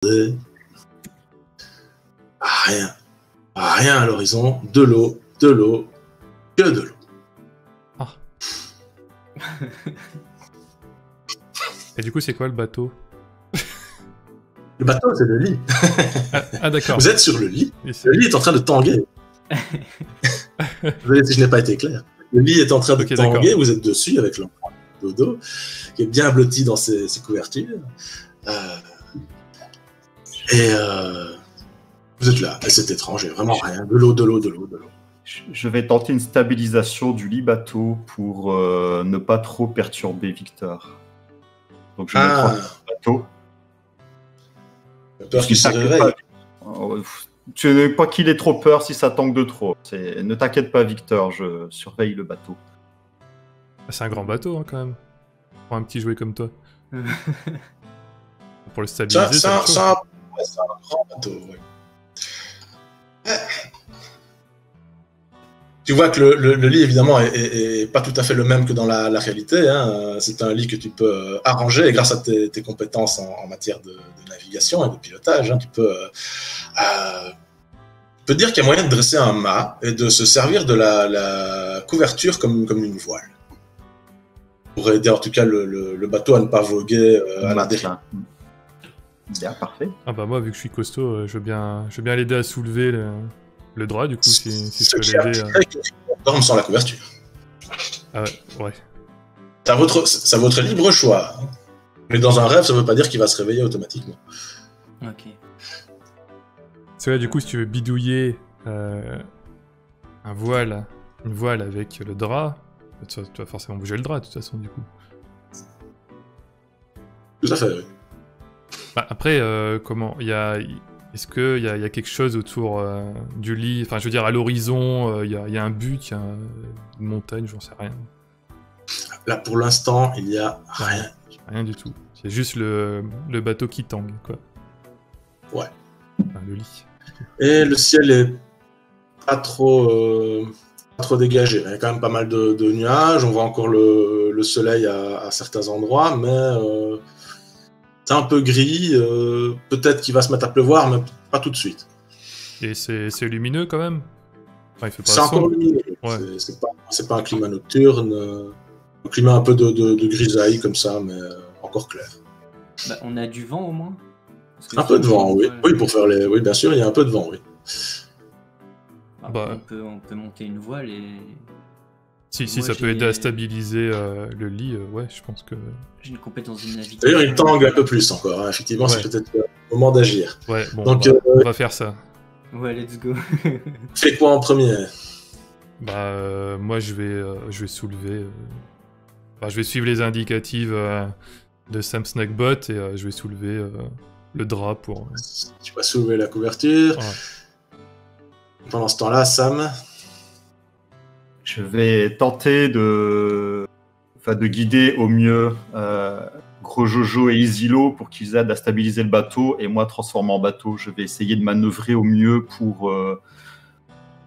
Rien. Rien à l'horizon. De l'eau, que de l'eau. Ah. Et du coup, c'est quoi le bateau? Le bateau, c'est le lit. Ah d'accord. Vous êtes sur le lit. Le lit est en train de tanguer. Désolé si je n'ai pas été clair. Le lit est en train de tanguer, vous êtes dessus avec l'enfant dodo, qui est bien blotti dans ses couvertures. Vous êtes là, et c'est étrange, il n'y a vraiment rien. De l'eau. Je vais tenter une stabilisation du lit bateau pour ne pas trop perturber Victor. Donc je vais mettre le bateau. Peur qu'il se réveille. Tu n'as pas qu'il ait trop peur si ça tangue de trop. Ne t'inquiète pas, Victor, je surveille le bateau. C'est un grand bateau, hein, quand même. Pour un petit jouet comme toi. Pour le stabiliser, c'est un grand bateau, ouais. Tu vois que le lit, évidemment, est pas tout à fait le même que dans la réalité. Hein. C'est un lit que tu peux arranger, et grâce à tes compétences en matière de navigation et de pilotage, hein, tu peux dire qu'il y a moyen de dresser un mât et de se servir de la couverture comme une voile. Pour aider en tout cas le bateau à ne pas voguer à la dérive. Bien, parfait. Ah bah moi, vu que je suis costaud, je veux bien l'aider à soulever le drap, du coup, si je peux l'aider. Dorme sans la couverture. Ah ouais. C'est votre libre choix. Hein. Mais dans un rêve, ça veut pas dire qu'il va se réveiller automatiquement. Ok. C'est vrai, du coup, si tu veux bidouiller une voile avec le drap, tu vas forcément bouger le drap, de toute façon, du coup. Tout à fait, oui. Bah, après, comment est-ce qu'il y a quelque chose autour du lit? Enfin, je veux dire, à l'horizon, il y a un but, il y a une montagne, j'en sais rien. Là, pour l'instant, il n'y a rien. Rien du tout. C'est juste le bateau qui tangue, quoi. Ouais. Enfin, le lit. Et le ciel est pas trop dégagé. Il y a quand même pas mal de nuages. On voit encore le soleil à certains endroits, mais c'est un peu gris. Peut-être qu'il va se mettre à pleuvoir, mais pas tout de suite. Et c'est lumineux quand même? Enfin, il fait pas c'est encore lumineux. Ouais. C'est pas un climat nocturne. Un climat un peu de grisaille comme ça, mais encore clair. Bah, on a du vent au moins? Un peu de vent, oui. Oui, pour faire les... Oui, bien sûr, il y a un peu de vent, oui. On peut monter une voile et... Si ça peut aider à stabiliser le lit, ouais, je pense que... J'ai une compétence de navigation. D'ailleurs, il tangue un peu plus encore, hein. Effectivement, ouais. C'est peut-être le moment d'agir. Ouais, bon, donc, on va faire ça. Ouais, let's go. Fais quoi en premier? Bah, moi, je vais soulever... je vais suivre les indicatives de Sam Snackbot et je vais soulever le drap pour... Tu vas soulever la couverture. Ouais. Pendant ce temps-là, Sam... Je vais tenter de guider au mieux Gros Jojo et Isilo pour qu'ils aident à stabiliser le bateau, et moi, transformer en bateau, je vais essayer de manœuvrer au mieux pour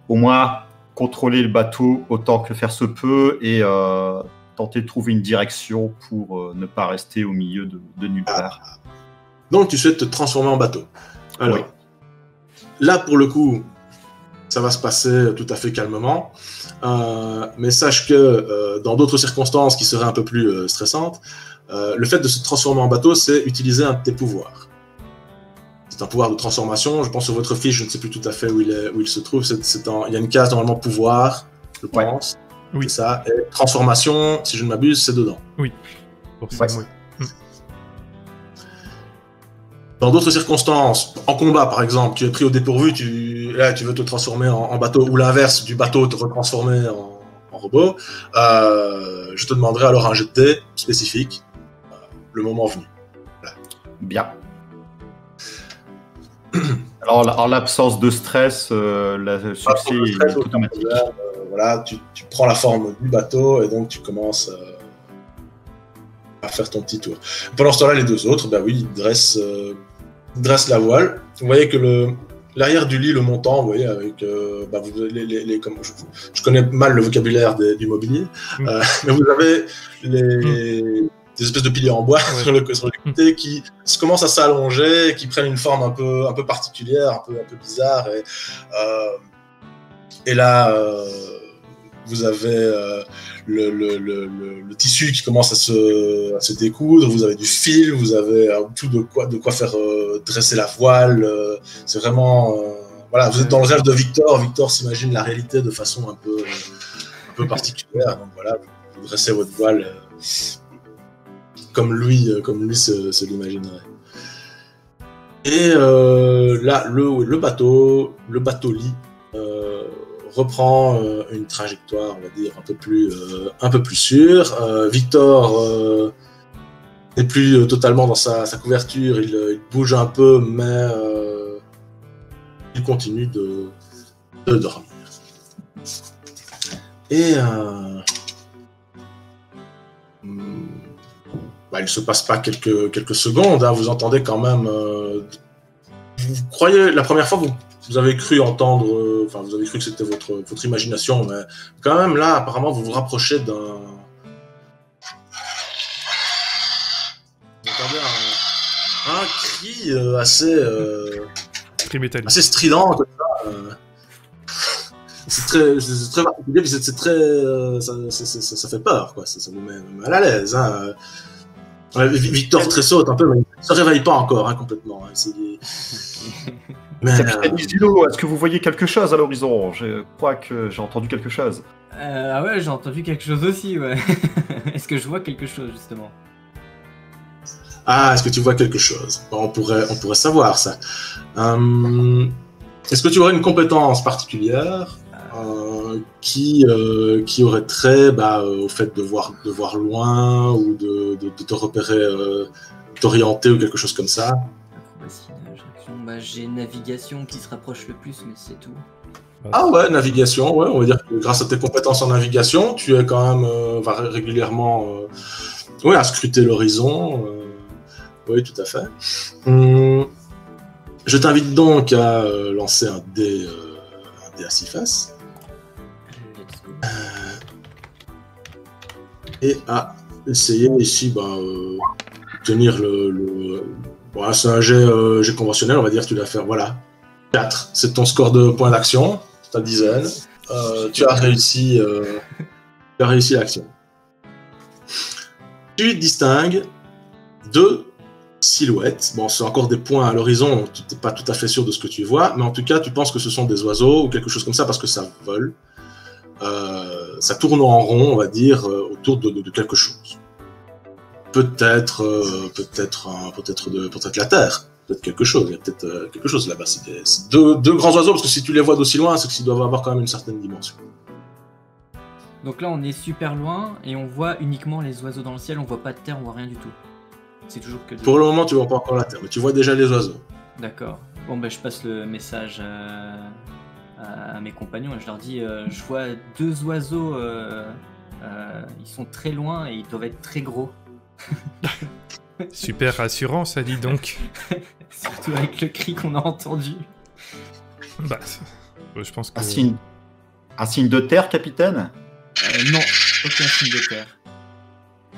au moins contrôler le bateau autant que faire se peut et tenter de trouver une direction pour ne pas rester au milieu de nulle part. Donc tu souhaites te transformer en bateau. Alors, oui. Là pour le coup, ça va se passer tout à fait calmement, mais sache que dans d'autres circonstances qui seraient un peu plus stressantes, le fait de se transformer en bateau, c'est utiliser un de tes pouvoirs. C'est un pouvoir de transformation. Je pense sur votre fiche, je ne sais plus tout à fait où il se trouve. Il y a une case normalement pouvoir, je pense. Oui. C'est ça. Et transformation, si je ne m'abuse, c'est dedans. Oui. Pour ça, oui. Dans d'autres circonstances, en combat par exemple, tu es pris au dépourvu, tu veux te transformer en bateau, ou l'inverse, du bateau te retransformer en robot, je te demanderai alors un jet de dés spécifique, le moment venu. Voilà. Bien. Alors, en l'absence de stress, le succès est automatique. Voilà, tu prends la forme du bateau et donc tu commences à faire ton petit tour. Pendant ce temps-là, les deux autres, ils dressent la voile. Vous voyez que l'arrière du lit, le montant, vous voyez, avec comme je connais mal le vocabulaire du mobilier, mais vous avez des espèces de piliers en bois sur le côté qui commencent à s'allonger, qui prennent une forme un peu particulière, un peu bizarre. Et là, vous avez le tissu qui commence à se découdre, vous avez du fil, vous avez tout de quoi faire dresser la voile. C'est vraiment... voilà, vous êtes dans le rêve de Victor. Victor s'imagine la réalité de façon un peu particulière. Donc voilà, vous dressez votre voile comme lui se l'imaginerait. Et là, le bateau-lit reprend une trajectoire, on va dire, un peu plus sûre. Victor n'est plus totalement dans sa couverture, il bouge un peu, mais il continue de dormir. Et il ne se passe pas quelques secondes, hein, vous entendez quand même... vous croyez, la première fois, vous avez cru entendre... vous avez cru que c'était votre imagination, mais quand même, là, apparemment, vous vous rapprochez d'un... Vous entendez un cri assez strident, comme ça. C'est très particulier, puis c'est très... ça fait peur, quoi. Ça vous met mal à l'aise, hein. Victor tressaute un peu, mais il ne se réveille pas encore, hein, complètement. Hein. Capitaine Isilot, est-ce que vous voyez quelque chose à l'horizon? Je crois que j'ai entendu quelque chose. Ah ouais, j'ai entendu quelque chose aussi, ouais. Est-ce que je vois quelque chose, justement? Ah, est-ce que tu vois quelque chose? On pourrait savoir ça. Est-ce que tu aurais une compétence particulière qui aurait trait au fait de voir loin ou de te repérer, t'orienter ou quelque chose comme ça? J'ai navigation qui se rapproche le plus, mais c'est tout. Ah ouais, navigation, ouais, on va dire que grâce à tes compétences en navigation, tu es quand même régulièrement à scruter l'horizon. Oui, tout à fait. Je t'invite donc à lancer un dé à 6 faces. Et à essayer ici tenir le... Bon, c'est un jet conventionnel, on va dire, tu dois faire, 4. C'est ton score de points d'action, ta dizaine. Tu as réussi l'action. Tu distingues 2 silhouettes. Bon, c'est encore des points à l'horizon, tu n'es pas tout à fait sûr de ce que tu vois, mais en tout cas, tu penses que ce sont des oiseaux ou quelque chose comme ça parce que ça vole. Ça tourne en rond, on va dire, autour de quelque chose. Peut-être la Terre, peut-être quelque chose. Il y a peut-être quelque chose là-bas. C'est deux grands oiseaux, parce que si tu les vois d'aussi loin, c'est qu'ils doivent avoir quand même une certaine dimension. Donc là, on est super loin et on voit uniquement les oiseaux dans le ciel. On voit pas de terre, on voit rien du tout. C'est toujours que. Pour le moment, tu vois pas encore la Terre, mais tu vois déjà les oiseaux. D'accord. Bon, je passe le message à mes compagnons et je leur dis je vois 2 oiseaux. Ils sont très loin et ils doivent être très gros. Super rassurant, ça dit donc. Surtout avec le cri qu'on a entendu. Je pense que... Un signe de terre, capitaine? Non, aucun signe de terre.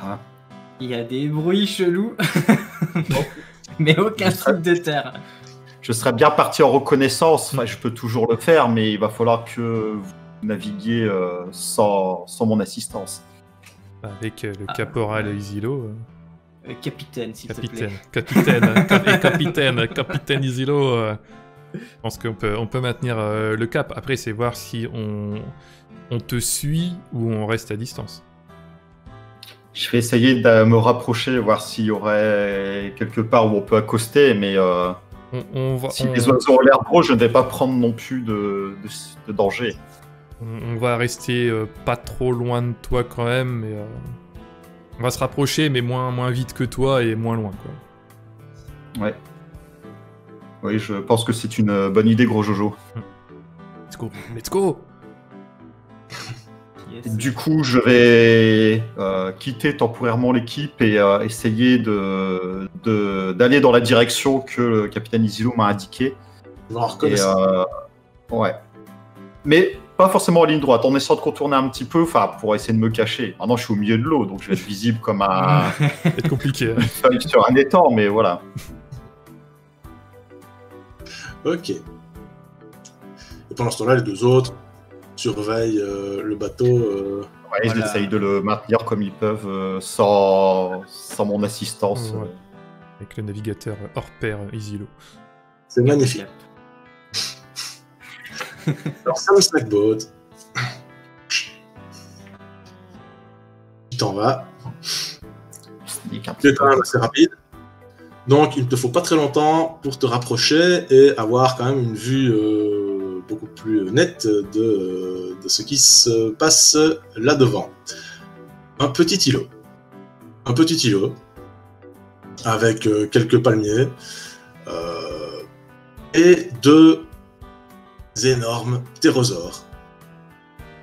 Ah. Il y a des bruits chelous, mais aucun signe de terre. Je serais bien parti en reconnaissance, je peux toujours le faire, mais il va falloir que vous naviguiez sans mon assistance. Avec le caporal Isilot. Capitaine, s'il te plaît. Capitaine Isilot. Je pense qu'on peut maintenir le cap. Après, c'est voir si on te suit ou on reste à distance. Je vais essayer de me rapprocher, voir s'il y aurait quelque part où on peut accoster, mais si les oiseaux ont l'air gros, je ne vais pas prendre non plus de danger. On va rester pas trop loin de toi quand même, mais on va se rapprocher, mais moins vite que toi et moins loin, quoi. Ouais. Oui, je pense que c'est une bonne idée, gros Jojo. Let's go. Yes. Du coup, je vais quitter temporairement l'équipe et essayer d'aller dans la direction que le capitaine Isilot m'a indiqué. Ouais. Mais pas forcément en ligne droite, en essayant de contourner un petit peu, enfin, pour essayer de me cacher. Maintenant, je suis au milieu de l'eau, donc je vais être visible comme un C'est compliqué. Hein. une feuille sur un étang, mais voilà. Ok. Et pendant ce temps-là, les deux autres surveillent le bateau. Ouais, ils Voilà. essayent de le maintenir comme ils peuvent, sans mon assistance. Ouais. Avec le navigateur hors pair Isilo. C'est magnifique. Alors, Sam Snackboat. Tu t'en vas. Sneak un Tu petit es quand même peu. assez rapide. Donc, il ne te faut pas très longtemps pour te rapprocher et avoir quand même une vue beaucoup plus nette de ce qui se passe là-devant. Un petit îlot. Un petit îlot avec quelques palmiers et deux énormes ptérosaures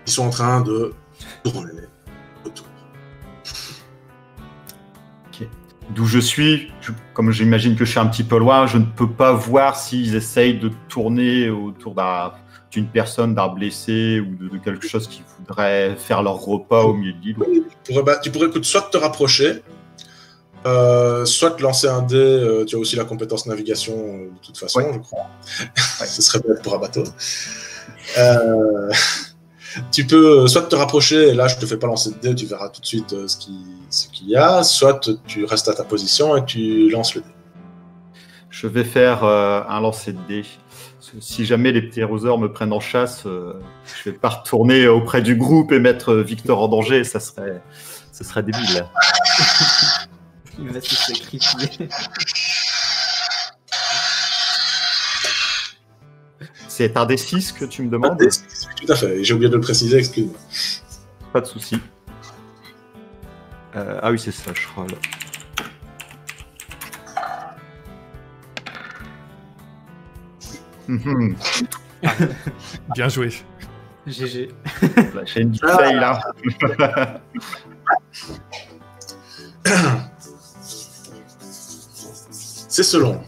qui sont en train de tourner autour. D'où je suis, comme j'imagine que je suis un petit peu loin, je ne peux pas voir s'ils essayent de tourner autour d'une personne, d'un blessé ou de quelque chose qui voudrait faire leur repas au milieu de l'île. Tu pourrais écoute, soit te rapprocher, soit lancer un dé. Tu as aussi la compétence navigation de toute façon, Ouais. je crois. Ce serait bête pour un bateau. Euh, Tu peux soit te rapprocher, et là je te fais pas lancer de dé, tu verras tout de suite ce qu'il y a, soit tu restes à ta position et tu lances le dé. Je vais faire un lancer de dés. Si jamais les ptérosaures me prennent en chasse, je vais pas retourner auprès du groupe et mettre Victor en danger, ça serait débile. Il va se sacrifier. C'est un D6 que tu me Un demandes? dé, tout à fait, j'ai oublié de le préciser, excuse-moi. Pas de souci. Ah oui, c'est ça, je roll. Mhm. Bien joué. GG. Là, j'ai une fail là. C'est selon.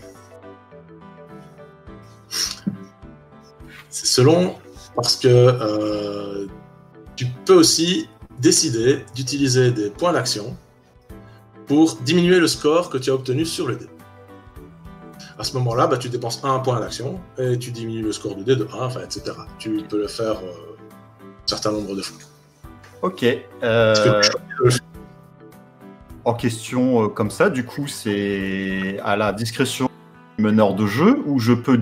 C'est selon parce que tu peux aussi décider d'utiliser des points d'action pour diminuer le score que tu as obtenu sur le dé. À ce moment-là, tu dépenses un point d'action et tu diminues le score du dé de 1, enfin, etc. Tu peux le faire un certain nombre de fois. Ok. Parce que je choisis de le faire. En question comme ça, du coup, c'est à la discrétion du meneur de jeu où je peux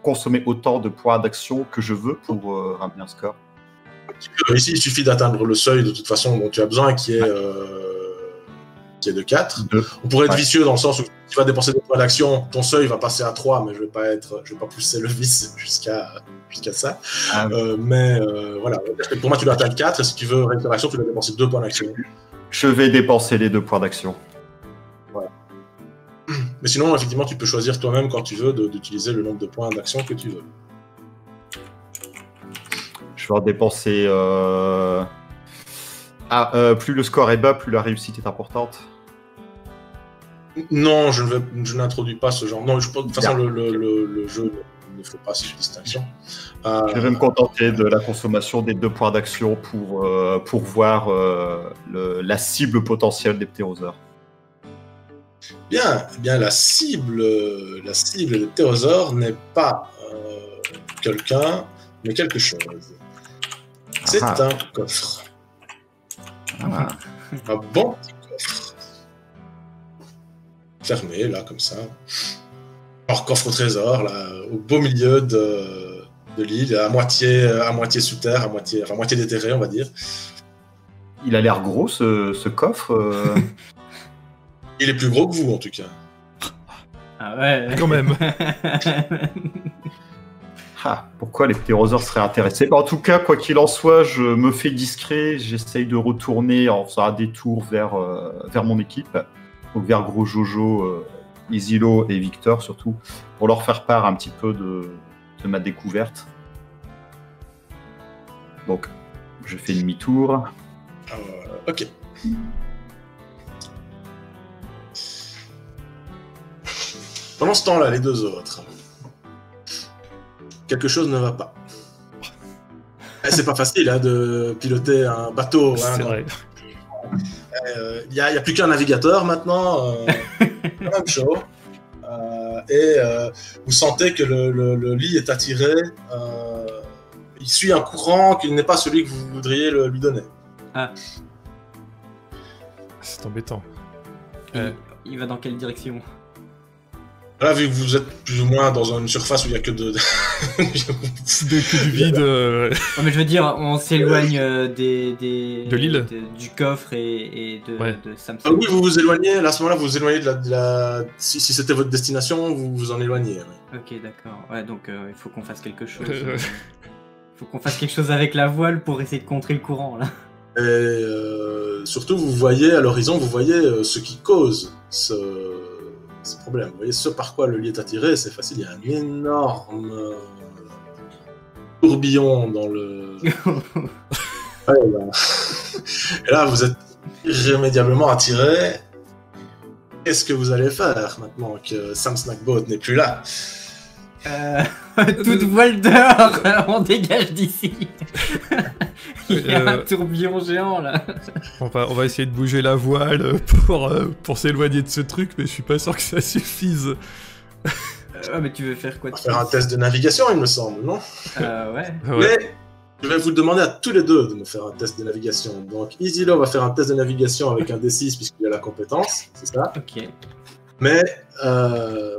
consommer autant de points d'action que je veux pour ramener un score. Ici, il suffit d'atteindre le seuil de toute façon dont tu as besoin qui est de 4. On pourrait être vicieux dans le sens où tu vas dépenser des points d'action, ton seuil va passer à 3, mais je vais pas pousser le vice jusqu'à ça. Ah, Mais voilà, pour moi tu dois atteindre 4 et si tu veux réussir l'action, tu dois dépenser 2 points d'action. je vais dépenser les 2 points d'action. Mais sinon, effectivement, tu peux choisir toi-même quand tu veux d'utiliser le nombre de points d'action que tu veux. Je vais en dépenser. Plus le score est bas, plus la réussite est importante. Non, je n'introduis pas ce genre. Non, de toute façon, le jeu ne fait pas cette distinction. Je vais me contenter de la consommation des 2 points d'action pour voir la cible potentielle des ptérosaures. Bien, la cible des ptérosaures n'est pas quelqu'un, mais quelque chose. C'est un coffre. Ah. Un bon petit coffre. Fermé, là, comme ça. Alors, coffre au trésor, là, au beau milieu de l'île, à moitié sous terre, à moitié déterré, on va dire. Il a l'air gros, ce coffre. Il est plus gros que vous, en tout cas. Ah ouais. Quand même. Pourquoi les ptérosaures seraient intéressés? En tout cas, quoi qu'il en soit, je me fais discret. J'essaye de retourner en faisant un détour vers mon équipe, donc vers Gros Jojo, Isilo et Victor surtout, pour leur faire part un petit peu de ma découverte. Donc, je fais demi-tour. Ok. Pendant ce temps-là, les deux autres. Quelque chose ne va pas. C'est pas facile hein, de piloter un bateau. Hein, C'est vrai. Il n'y a plus qu'un navigateur maintenant. C'est quand même chaud. Vous sentez que le lit est attiré. Il suit un courant qui n'est pas celui que vous voudriez lui donner. C'est embêtant. Il va dans quelle direction? Là, vu que vous êtes plus ou moins dans une surface où il n'y a que de... Que du vide. Non, mais je veux dire, on s'éloigne De l'île du coffre et de Samsung. Ah oui, vous vous éloignez. À ce moment-là, vous vous éloignez de la... Si c'était votre destination, vous vous en éloignez. Oui. Ok, d'accord. Ouais, donc il faut qu'on fasse quelque chose. Il faut qu'on fasse quelque chose avec la voile pour essayer de contrer le courant, là. Et surtout, vous voyez à l'horizon, vous voyez ce qui cause ce problème. Vous voyez ce par quoi le lit est attiré, c'est facile. Il y a un énorme tourbillon dans le... Et là, vous êtes irrémédiablement attiré. Qu'est-ce que vous allez faire maintenant que Sam Snackboat n'est plus là? Toute voile dehors, on dégage d'ici. Il y a un tourbillon géant là. On va essayer de bouger la voile pour s'éloigner de ce truc, mais je suis pas sûr que ça suffise. Mais tu veux faire quoi? Faire un test de navigation, il me semble, non? Ouais. Mais je vais vous demander à tous les deux de me faire un test de navigation. Donc, Isilo va faire un test de navigation avec un D6 puisqu'il a la compétence, c'est ça? Ok. Mais,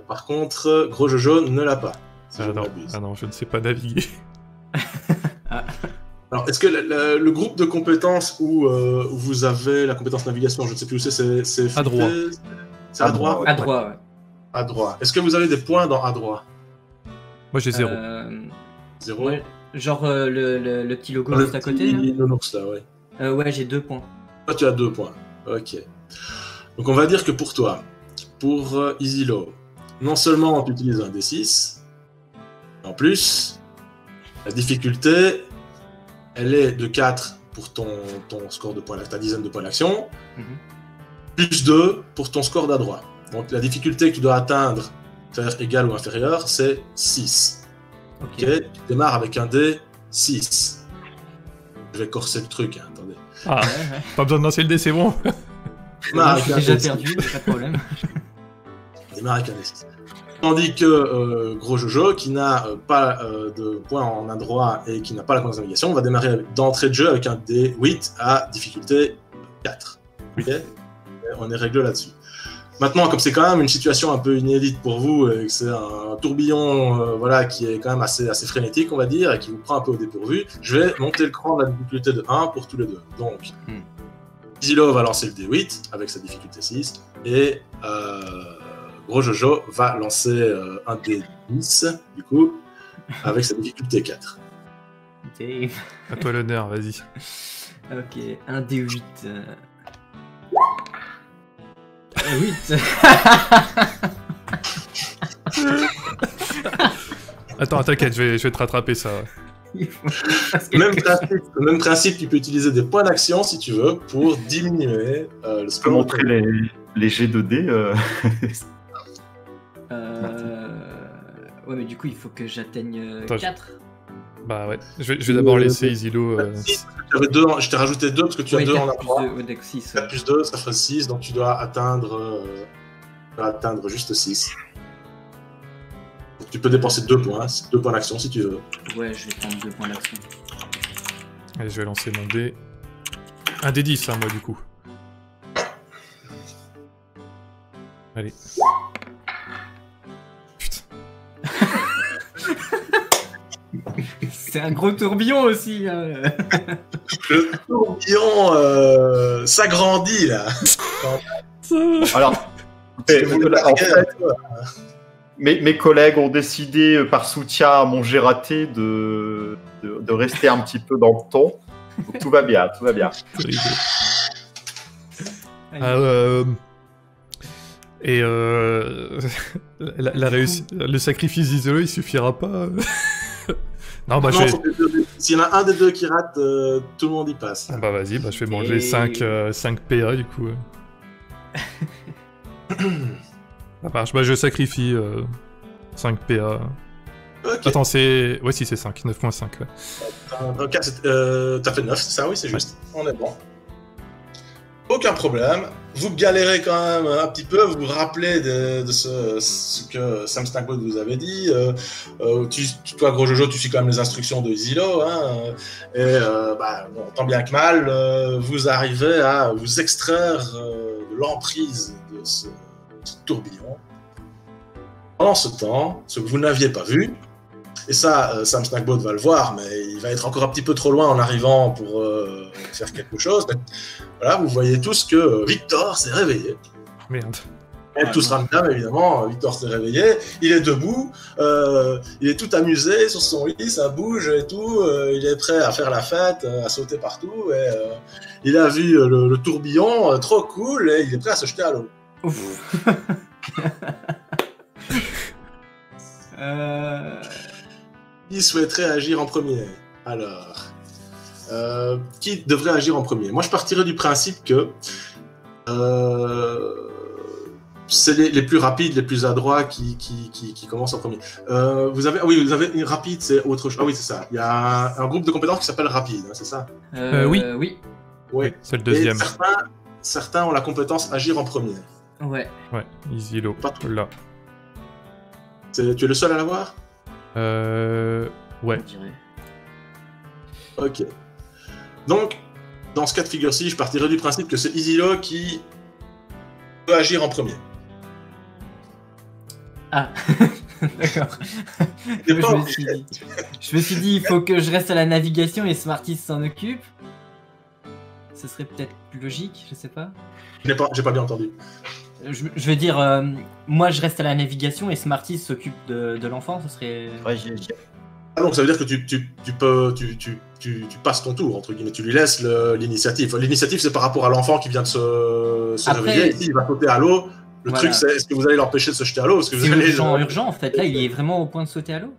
par contre, Gros Jojo ne l'a pas. Si je ne non. m'abuse. Ah non, je ne sais pas naviguer. Alors, est-ce que le groupe de compétences où vous avez la compétence navigation, je ne sais plus où c'est À droite. C'est à droite? À droite, ouais. À droite. Est-ce que vous avez des points dans à droite? Moi j'ai 0. 0. Ouais, genre le petit logo Le juste à côté. petit nounours, là, ouais. Ouais, j'ai 2 points. Toi, tu as 2 points. Ok. Donc, on va dire que pour toi, pour Isilo, non seulement tu utilises un D6, en plus, la difficulté, elle est de 4 pour ton score de points, ta dizaine de points d'action, plus 2 pour ton score d'adroit. Donc la difficulté que tu dois atteindre, faire égal ou inférieur, c'est 6. Ok. Tu démarres avec un dé 6. Je vais corser le truc, hein, attendez. Ah, pas besoin de lancer le dé, c'est bon. Démarre Je suis avec un déjà D6. perdu, pas de problème. Démarre avec un D6. Tandis que Gros Jojo, qui n'a pas de points en adroit et qui n'a pas la compétence navigation, va démarrer d'entrée de jeu avec un D8 à difficulté 4. Ok. Et on est réglé là-dessus. Maintenant, comme c'est quand même une situation un peu inédite pour vous, et que c'est un tourbillon voilà, qui est quand même assez frénétique, on va dire, et qui vous prend un peu au dépourvu, je vais monter le cran de la difficulté de 1 pour tous les deux. Donc, Zilo va lancer le D8 avec sa difficulté 6, et Gros Jojo va lancer un D10, du coup, avec sa difficulté 4. Ok. À toi l'honneur, vas-y. Ok, un D8. 8. Attends, t'inquiète, je vais te rattraper ça. Même principe, tu peux utiliser des points d'action si tu veux pour diminuer le Je peux montrer les G de dés. Ouais, mais du coup, il faut que j'atteigne Attends, 4. Bah ouais, je vais d'abord laisser Isilo. Je t'ai rajouté 2 parce que tu as 2 en adroit. Ouais, 6. 4 plus 2, ça ferait 6, donc tu dois atteindre juste 6. Donc tu peux dépenser 2 points, 2 points d'action si tu veux. Ouais, je vais prendre 2 points d'action. Allez, je vais lancer mon dé. Un dé 10, hein, moi, du coup. Allez. Putain. C'est un gros tourbillon aussi. Hein. Le tourbillon s'agrandit là. Alors, en fait, mes collègues ont décidé, par soutien à mon G raté, de rester un petit peu dans le ton. Donc, tout va bien, tout va bien. Le sacrifice d'Isolo, il suffira pas. Non, bah s'il y en a un des deux qui rate, tout le monde y passe. Bah vas-y, bah, je vais manger 5 PA du coup. Ça marche, bah je sacrifie 5 PA. Ok. Attends, c'est... Ouais, si, c'est 5. 9.5, ouais. T'as fait 9, c'est ça? Oui, c'est juste. On est bon. Aucun problème. Vous galérez quand même un petit peu. Vous vous rappelez de ce que Sam Snagbot vous avait dit. Toi, gros Jojo, tu suis quand même les instructions de Isilo. Hein, et bon, tant bien que mal, vous arrivez à vous extraire de l'emprise de ce tourbillon. Pendant ce temps, ce que vous n'aviez pas vu, et ça, Sam Snagbot va le voir, mais il va être encore un petit peu trop loin en arrivant pour faire quelque chose. Mais voilà, vous voyez tous que Victor s'est réveillé. Merde. Et tous random, évidemment, Victor s'est réveillé, il est debout, il est tout amusé sur son lit, ça bouge et tout, il est prêt à faire la fête, à sauter partout, et il a vu le tourbillon, trop cool, et il est prêt à se jeter à l'eau. Qui souhaiterait agir en premier? Alors, qui devrait agir en premier? Moi, je partirais du principe que c'est les plus rapides, les plus adroits qui commencent en premier. Vous avez une rapide, c'est autre chose. Ah oui, c'est ça. Il y a un groupe de compétences qui s'appelle rapide, hein, c'est ça? Oui. Oui. C'est le deuxième. Et certains ont la compétence agir en premier. Ouais. Ouais, Isilo. Pas tout. Là. Tu es le seul à l'avoir? Ouais. Je dirais. Ok. Donc, dans ce cas de figure-ci, je partirais du principe que c'est Isilo qui peut agir en premier. Ah, d'accord. Je me suis dit, il faut que je reste à la navigation et Smarties s'en occupe. Ce serait peut-être plus logique, je sais pas. J'ai pas bien entendu. Je veux dire, moi je reste à la navigation et Smarties s'occupe de l'enfant, ce serait... Ouais, Ah donc ça veut dire que tu passes ton tour, entre guillemets, tu lui laisses l'initiative. L'initiative c'est par rapport à l'enfant qui vient de se réveiller, ici il va sauter à l'eau. Le truc c'est, est-ce que vous allez l'empêcher de se jeter à l'eau? C'est urgent en fait, là il est vraiment au point de sauter à l'eau.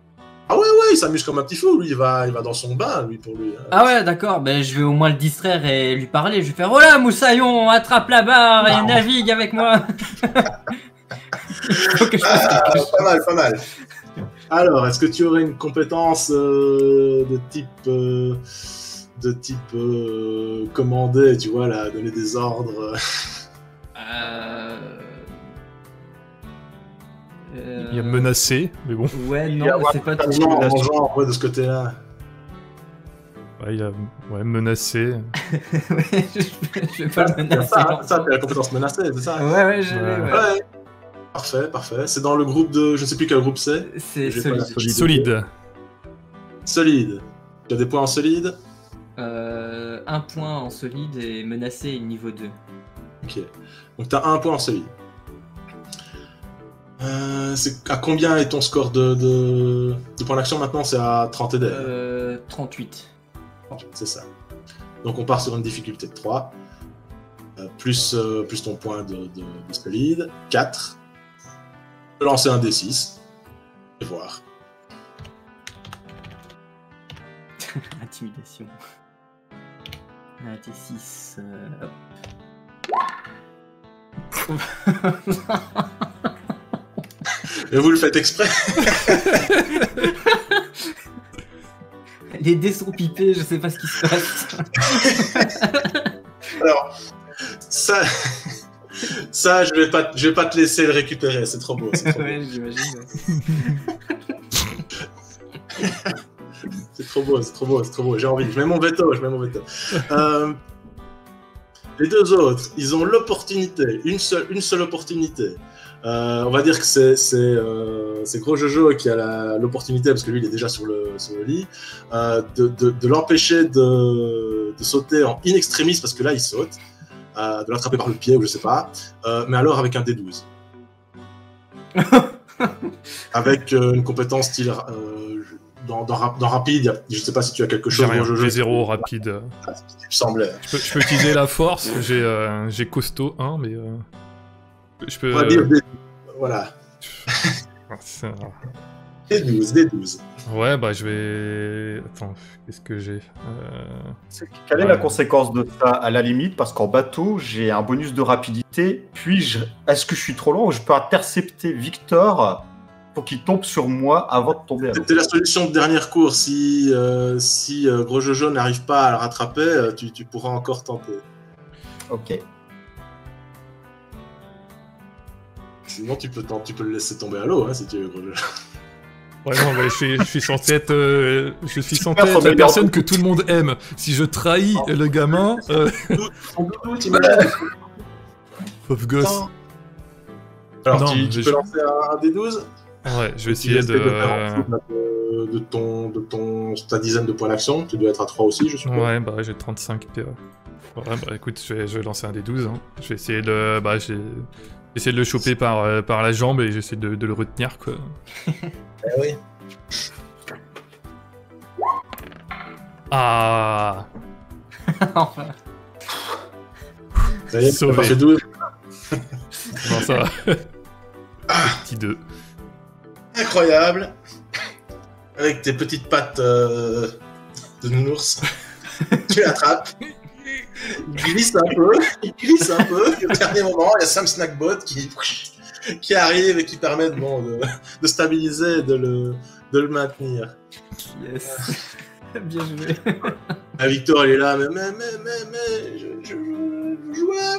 Ah ouais, il s'amuse comme un petit fou, lui il va dans son bain, lui, pour lui. Ah ouais, d'accord, ben je vais au moins le distraire et lui parler, je vais faire « Oh là Moussaillon, attrape la barre et navigue avec moi !» Faut que je fasse quelque chose. Pas mal. Alors, est-ce que tu aurais une compétence de type commander, tu vois, là, donner des ordres? Il y a menacé, mais bon. Ouais, non, c'est pas tout. Genre, ouais, de ce côté-là. Ouais, il a menacé. Ouais, je vais pas le menacer. Ça, c'est la compétence menacée, c'est ça? Ouais, je l'ai, ouais. Ouais. Parfait. C'est dans le groupe de... Je ne sais plus quel groupe c'est. C'est solide. Solide. Tu as des points en solide? 1 point en solide et menacé niveau 2. Ok. Donc tu as 1 point en solide. À combien est ton score de points d'action maintenant? C'est à 30 et des 38. C'est ça. Donc on part sur une difficulté de 3. Plus ton point de solide. 4. Je peux lancer un D6. Et voir. Intimidation. Un D6. Hop. Et vous le faites exprès? Les dés sont pipés, je sais pas ce qui se passe. Alors, ça je vais pas te laisser le récupérer, c'est trop beau. Ouais, j'imagine. C'est trop beau, j'ai envie. Je mets mon veto. Les deux autres, ils ont l'opportunité, une seule opportunité. On va dire que c'est Gros Jojo qui a l'opportunité, parce que lui il est déjà sur le lit, de l'empêcher de sauter en in extremis, parce que là il saute, de l'attraper par le pied ou je sais pas, mais alors avec un D12. Avec une compétence style dans rapide, je sais pas si tu as quelque chose. J'ai 0 rapide. C'est ce qui me semblait. Je peux utiliser la force, j'ai costaud 1, mais je peux... On va dire voilà. D12. Ouais, bah je vais... Attends, qu'est-ce que j'ai Quelle est la conséquence de ça à la limite? Parce qu'en bateau, j'ai un bonus de rapidité. Est-ce que je suis trop loin ou je peux intercepter Victor pour qu'il tombe sur moi avant de tomber à l'eau. C'était la solution de dernier recours. Si Gros Jojo n'arrive pas à le rattraper, tu pourras encore tenter. Ok. Sinon, tu peux le laisser tomber à l'eau, hein, si tu veux, Gros Jojo. Ouais, non, mais je suis censé être, la personne que tout le monde aime. Si je trahis le gamin, pauvre gosse. Alors, Non, tu peux lancer un D12. Ouais, je vais essayer de ta dizaine de points d'action. Tu dois être à 3 aussi, je suppose. Ouais, bah j'ai 35 PA. Ouais, bah écoute, je vais lancer un D12. Hein. Je vais essayer de, essayer de le choper par la jambe et j'essaie de le retenir, quoi. Oui. Ah. Enfin. Ça y est, Sauvé. t'as passé 12. Non, ça va. Petit 2. Incroyable. Avec tes petites pattes de nounours, tu l'attrapes. Il glisse un peu. Au dernier moment, il y a Sam Snackbot qui arrive et qui permet de stabiliser et de le maintenir. Yes. Bien joué. Ah, Victor, il est là, mais je jouais.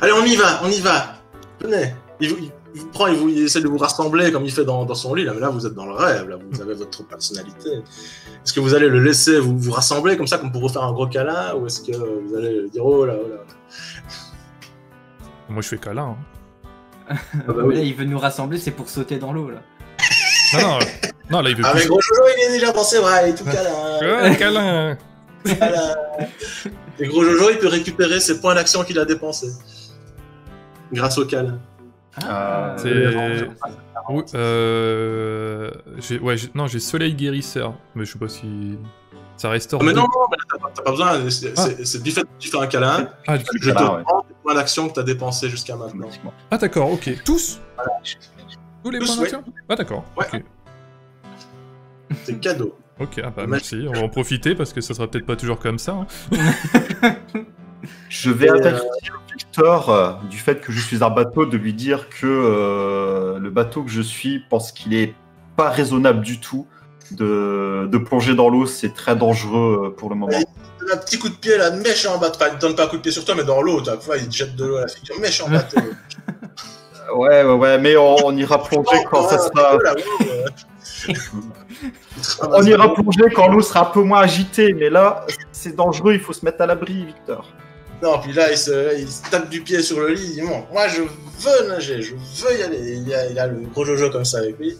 Allez, on y va. Venez. Il vous prend, il essaie de vous rassembler comme il fait dans son lit. Là, mais là, vous êtes dans le rêve. Là, vous avez votre personnalité. Est-ce que vous allez le laisser vous rassembler comme ça, comme pour vous faire un gros câlin, ou est-ce que vous allez dire oh là. Moi, je fais câlin. Hein. Ah bah oui. Là, il veut nous rassembler, c'est pour sauter dans l'eau, là. Non, là, il veut Avec plus. Gros Jojo, il est déjà dans ses bras, il est tout câlin. Ouais, câlin. Voilà. Et Gros Jojo, il peut récupérer ses points d'action qu'il a dépensés grâce au câlin. C'est... Oui, j'ai Soleil Guérisseur, mais je sais pas si... Ça restaure... Mais non, t'as pas besoin, c'est du fait que tu fais un câlin, Ah, je te prends les points d'action que t'as dépensés jusqu'à maintenant. ah d'accord, ok. Tous Tous les Tous, points oui. d'action Ah d'accord, Ouais. ok. C'est cadeau. Ok, ah bah merci, on va en profiter parce que ça sera peut-être pas toujours comme ça. Hein. Je vais avertir Victor du fait que je suis un bateau, de lui dire que le bateau que je suis pense qu'il est pas raisonnable du tout de plonger dans l'eau, c'est très dangereux pour le moment. Un petit coup de pied là, méchant bateau. Enfin, il te donne pas un coup de pied sur toi, mais dans l'eau, tu vois, il te jette de l'eau à la figure. Méchant bateau. Ouais, mais on ira plonger quand ça sera. On ira plonger quand l'eau sera un peu moins agitée, mais là, c'est dangereux, il faut se mettre à l'abri, Victor. Non, puis là, il se tape du pied sur le lit, il dit bon, moi je veux nager, je veux y aller. Il a le Gros Jojo comme ça avec lui.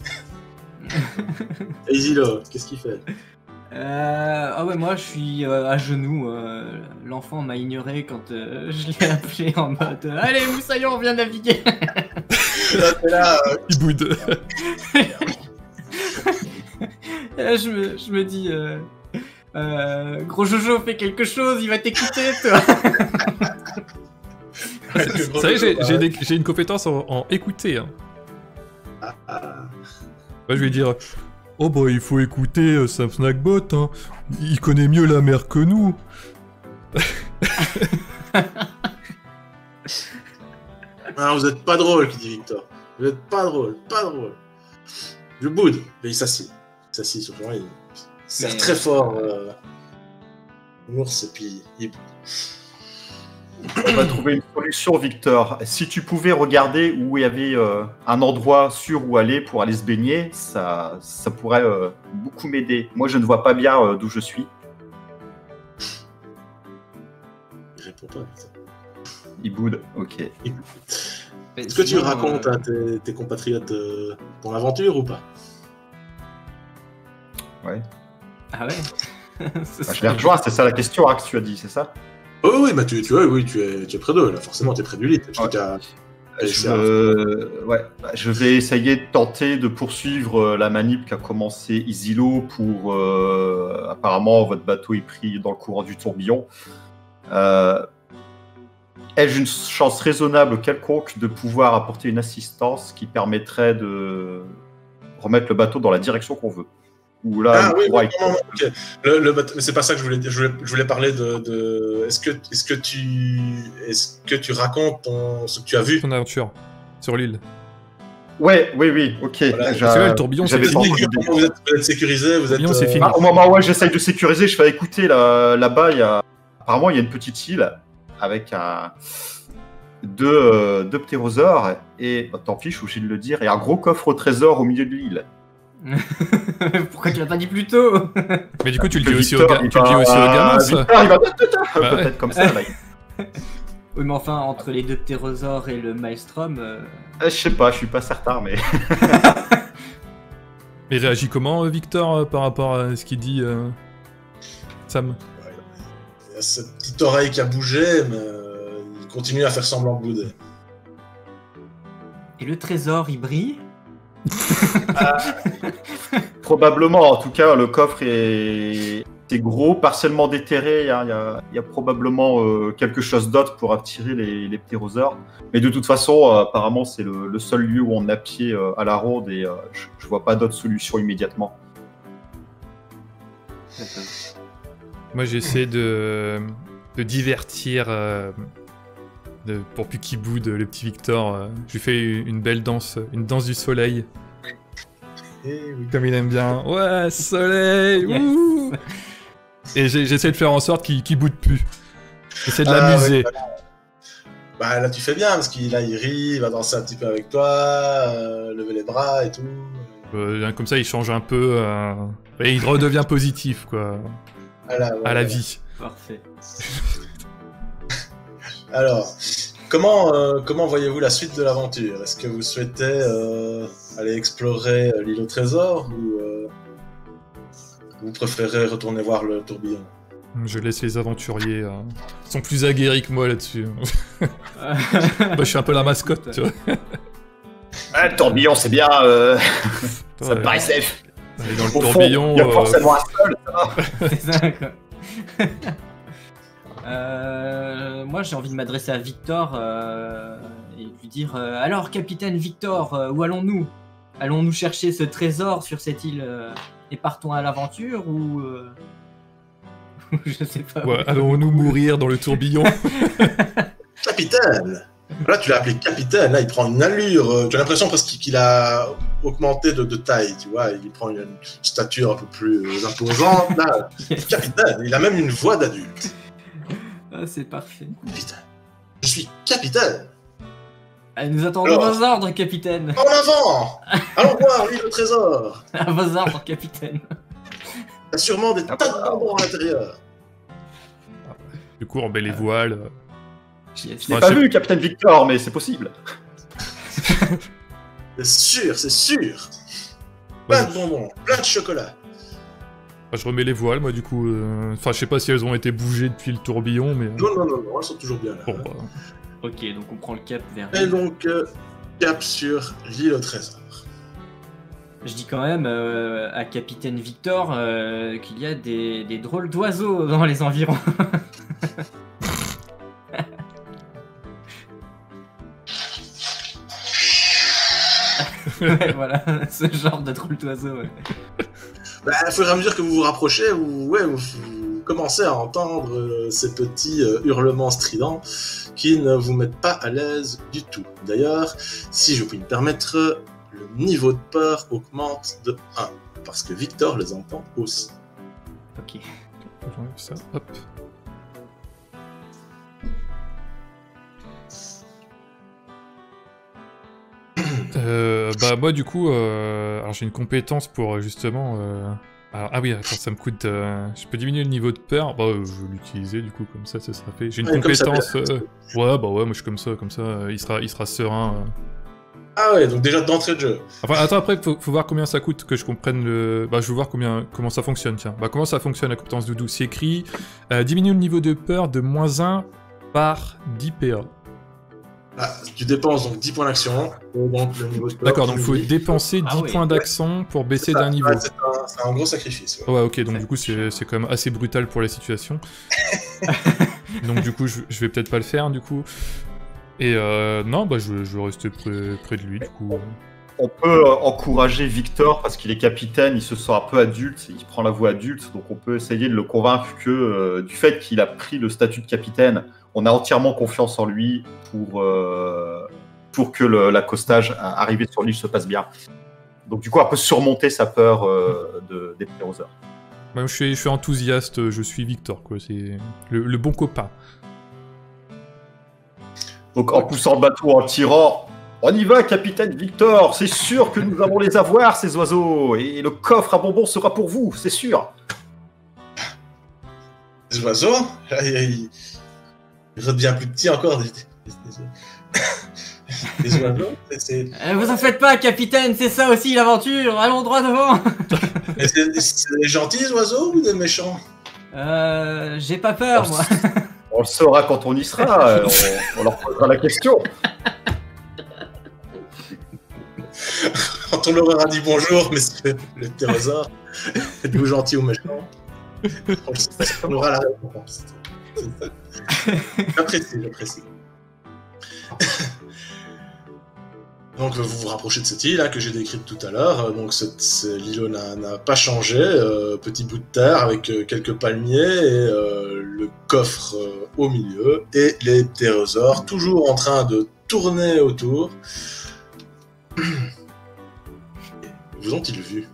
Et Isilo, qu'est-ce qu'il fait? Ah ouais, moi je suis à genoux. L'enfant m'a ignoré quand je l'ai appelé en mode allez, Moussaillon, on vient naviguer. Là, t'es là, Il boude. Et là, je me dis Gros Jojo, fais quelque chose, il va t'écouter, toi. C'est vrai, j'ai une compétence en écouter. Hein. Moi, je vais dire... Oh bah il faut écouter Sam Snackbot, hein. Il connaît mieux la mer que nous. Ah, vous êtes pas drôle, qui dit Victor. Vous êtes pas drôle. Je boude, mais il s'assied. Il s'assied sur moi, il serre très fort l'ours et puis il boude. On va trouver une solution, Victor. Si tu pouvais regarder où il y avait un endroit sûr où aller pour aller se baigner, ça pourrait beaucoup m'aider. Moi, je ne vois pas bien d'où je suis. Il répond pas. Victor. Il boude, ok. Est-ce que tu racontes à tes compatriotes ton aventure ou pas? Ouais. Ah ouais. Bah, je les rejoins, c'est ça la question que tu as dit, c'est ça? Oh oui, bah tu es près d'eux, là. Forcément, tu es près du lit. Je vais essayer de tenter de poursuivre la manip qu'a commencé Isilo pour... apparemment, votre bateau est pris dans le courant du tourbillon. Ai-je une chance raisonnable quelconque de pouvoir apporter une assistance qui permettrait de remettre le bateau dans la direction qu'on veut? Ou là, oui, non, okay. Le bateau, mais c'est pas ça que je voulais dire. Je voulais parler de... Est-ce que tu racontes ce que tu as vu? Ton aventure. sur l'île. Ouais, oui, ok. Voilà. Parce que là, le tourbillon, c'est j'avais fini. pas entendu. Vous êtes sécurisé, vous êtes. Tourbillon, c'est fini. Au moment où j'essaye de sécuriser, je fais écouter là-bas, apparemment il y a une petite île avec deux ptérosaures et tant pis, je suis obligé de le dire, et un gros coffre au trésor au milieu de l'île. Pourquoi tu l'as pas dit plus tôt? Mais du coup, tu le dis aussi Victor, au gamin, ça. Victor, il va Bah ouais. peut-être comme ça. Là. Oui, mais enfin, entre les deux ptérosaures et le maelstrom, Je sais pas, je suis pas certain, mais Mais réagit comment, Victor, par rapport à ce qu'il dit, Sam? Il y a cette petite oreille qui a bougé, mais il continue à faire semblant de bouder. et le trésor, il brille. probablement. En tout cas, le coffre est gros, partiellement déterré. Il y a probablement quelque chose d'autre pour attirer les ptérosaures. Mais de toute façon, apparemment, c'est le seul lieu où on a pied à la ronde et je vois pas d'autre solution immédiatement. Moi, j'essaie de divertir, pour plus qu'il boude, le petit Victor. Je lui fais une belle danse, une danse du soleil, Eh oui. comme il aime bien. Ouais, soleil, Yes. ouh. Et j'essaie de faire en sorte qu'il boude plus. J'essaie de Ah, l'amuser. ouais, voilà. Bah là tu fais bien parce qu'il il rit, il va danser un petit peu avec toi, lever les bras et tout. Comme ça, il change un peu. Et il redevient positif, quoi, Voilà, à voilà. la vie. Parfait. Alors, comment voyez-vous la suite de l'aventure? Est-ce que vous souhaitez aller explorer l'île au trésor ou vous préférez retourner voir le tourbillon? Je laisse les aventuriers. Ils sont plus aguerris que moi là-dessus. Moi, je suis un peu la mascotte, tu vois. Le tourbillon, c'est bien. Ça me Ouais. paraît safe. Et dans le Au fond, tourbillon. il y a forcément un seul. C'est ça, quoi. Moi, j'ai envie de m'adresser à Victor et de lui dire alors, capitaine Victor, où allons-nous? Allons-nous chercher ce trésor sur cette île et partons à l'aventure ou je sais pas. Ouais, allons-nous mourir dans le tourbillon? Capitaine! Là, tu l'as appelé capitaine, là, il prend une allure. J'ai l'impression presque qu'il a augmenté de taille, tu vois. Il prend une stature un peu plus imposante. Là, Yes. capitaine, il a même une voix d'adulte. Ah, c'est parfait. Capitaine. Je suis capitaine. Nous attendons Alors. vos ordres, capitaine. En avant! Allons voir l'île au trésor. À vos ordres, capitaine. Il y a sûrement des tas de bonbons à l'intérieur. Du coup, on met les voiles. Yes. Je l'ai Ouais, pas je sais- vu, Capitaine Victor, mais c'est possible. C'est sûr, c'est sûr. Plein de bonbons, plein de chocolat. Je remets les voiles, moi, du coup. Enfin, je sais pas si elles ont été bougées depuis le tourbillon, mais. Non, elles sont toujours bien là. Bon, bah, Ok, donc on prend le cap vers. Et donc, cap sur l'île au trésor. Je dis quand même à capitaine Victor qu'il y a des drôles d'oiseaux dans les environs. Ouais, voilà, ce genre de drôles d'oiseaux. Ouais. Bah, au fur et à mesure que vous vous rapprochez, vous commencez à entendre ces petits hurlements stridents qui ne vous mettent pas à l'aise du tout. D'ailleurs, si je puis me permettre, le niveau de peur augmente de 1, parce que Victor les entend aussi. Ok. j'enlève ça. Hop. Bah moi du coup, alors j'ai une compétence pour justement. Ah oui, attends, ça me coûte. Je peux diminuer le niveau de peur. Bah je vais l'utiliser du coup comme ça sera fait. J'ai une Ouais, comme ça, compétence. Ouais bah ouais, moi je suis comme ça. Il sera serein. Ah ouais, donc déjà d'entrée de jeu. Enfin attends après faut voir combien ça coûte que je comprenne le. Bah je veux voir comment ça fonctionne tiens. Bah comment ça fonctionne la compétence doudou? C'est écrit diminue le niveau de peur de -1 par 10 PA. Ah, tu dépenses donc 10 points d'action, et donc le niveau de peur. D'accord, donc il faut diminue. dépenser 10 Ah oui. points d'action pour baisser C'est ça, d'un niveau. ouais, c'est un gros sacrifice. Ouais. Ouais, ok, donc du coup, c'est quand même assez brutal pour la situation. Donc du coup, je vais peut-être pas le faire, du coup. Et non, bah je vais rester près de lui, du coup. On peut encourager Victor parce qu'il est capitaine, il se sent un peu adulte, il prend la voix adulte, donc on peut essayer de le convaincre que du fait qu'il a pris le statut de capitaine, on a entièrement confiance en lui pour pour que l'accostage arrivé sur l'île se passe bien. Donc du coup, un peu surmonter sa peur des ptérosaures. Moi, je suis enthousiaste, je suis Victor, quoi. C'est le bon copain. Donc en poussant le bateau, en tirant, on y va, capitaine Victor, c'est sûr que nous allons les avoir, ces oiseaux, et le coffre à bonbons sera pour vous, c'est sûr. Les oiseaux, il redevient plus petit encore. Les oiseaux, c'est... Vous en faites pas, capitaine, c'est ça aussi l'aventure. Allons droit devant. C'est des gentils oiseaux ou des méchants? J'ai pas peur, moi. On le saura quand on y sera, on leur posera la question. Quand on leur aura dit bonjour, messieurs les ptérosaures, êtes-vous gentils ou méchants? On aura la réponse. J'apprécie. Donc vous vous rapprochez de cette île que j'ai décrite tout à l'heure. Donc l'îlot n'a pas changé. Petit bout de terre avec quelques palmiers et le coffre au milieu. Et les ptérosaures toujours en train de tourner autour. Vous ont-ils vu?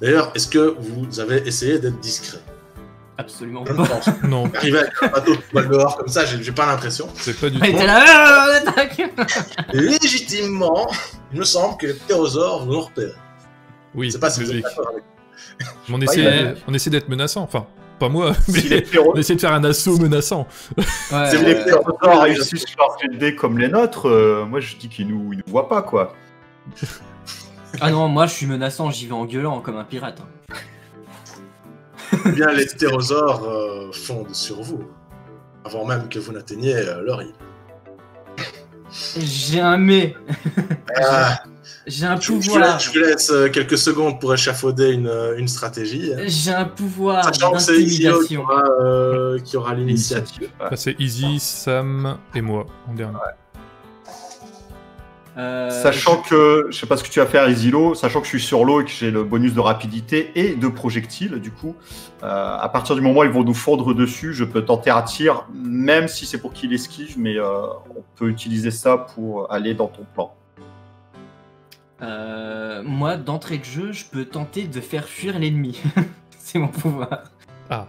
D'ailleurs, est-ce que vous avez essayé d'être discret? Absolument Je pas. pense. Non, Arriver avec un bateau qui vole dehors comme ça, j'ai pas l'impression. c'est pas du Ouais, tout. t'es là, on attaque. Légitimement, il me semble que les ptérosaures vont nous repérer. Oui, Je sais pas si vous oui. êtes d'accord avec On Ouais. essaie d'être menaçant. Enfin, pas moi, mais Si les ptérosaures on essaie de faire un assaut menaçant. Ouais, si les ouais. ptérosaures réussissent leur jet de dés comme les nôtres, moi je dis qu'ils nous voient pas, quoi. Ah non, moi je suis menaçant, j'y vais en gueulant comme un pirate. Hein. Eh bien, les ptérosaures fondent sur vous, avant même que vous n'atteigniez leur île. J'ai un mais, Ah, j'ai un je vous pouvoir. laisse quelques secondes pour échafauder une stratégie. J'ai un pouvoir Sachant que c'est Izio d'intimidation. qui aura l'initiative. Bah, c'est Easy, Sam et moi en dernier. Sachant que, je sais pas ce que tu vas faire, Isilo, sachant que je suis sur l'eau et que j'ai le bonus de rapidité et de projectile, du coup, à partir du moment où ils vont nous fondre dessus, je peux tenter un tir, même si c'est pour qu'il esquive, mais on peut utiliser ça pour aller dans ton plan. Moi, d'entrée de jeu, je peux tenter de faire fuir l'ennemi. C'est mon pouvoir. Ah.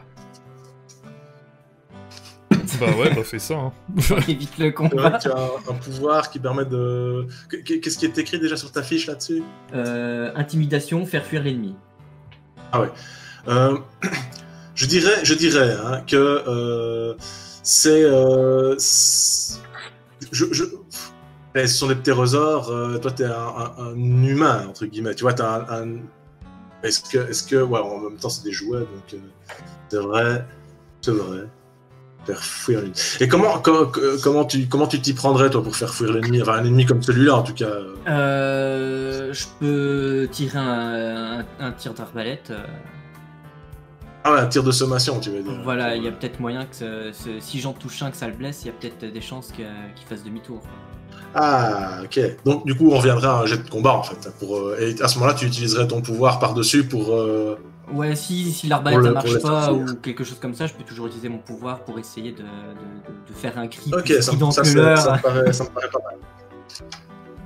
Bah ouais, bah fais ça. Hein. Évite le C'est vrai combat. que tu as un pouvoir qui permet de... Qu'est-ce qui est écrit déjà sur ta fiche là-dessus? Intimidation, faire fuir l'ennemi. Je dirais hein, que c'est... ce sont des ptérosaures, toi t'es un humain, entre guillemets, tu vois, t'as un... Est-ce que... Ouais, en même temps c'est des jouets, donc c'est vrai. Faire fuir l'ennemi. Et comment tu t'y prendrais, toi, pour faire fuir l'ennemi? Enfin, un ennemi comme celui-là, en tout cas. Je peux tirer un tir d'arbalète. Ah ouais, un tir de sommation, tu veux dire. Voilà, il y a peut-être moyen que si j'en touche un que ça le blesse, il y a peut-être des chances qu'il fasse demi-tour. Ah, ok. Donc, du coup, on reviendrait à un jet de combat, en fait. Et à ce moment-là, tu utiliserais ton pouvoir par-dessus pour... Ouais, si l'arbalète Pour ça le- marche pour pas l'effectuer. ou quelque chose comme ça, je peux toujours utiliser mon pouvoir pour essayer de faire un cri Ok, plus ça strident me paraît pas mal.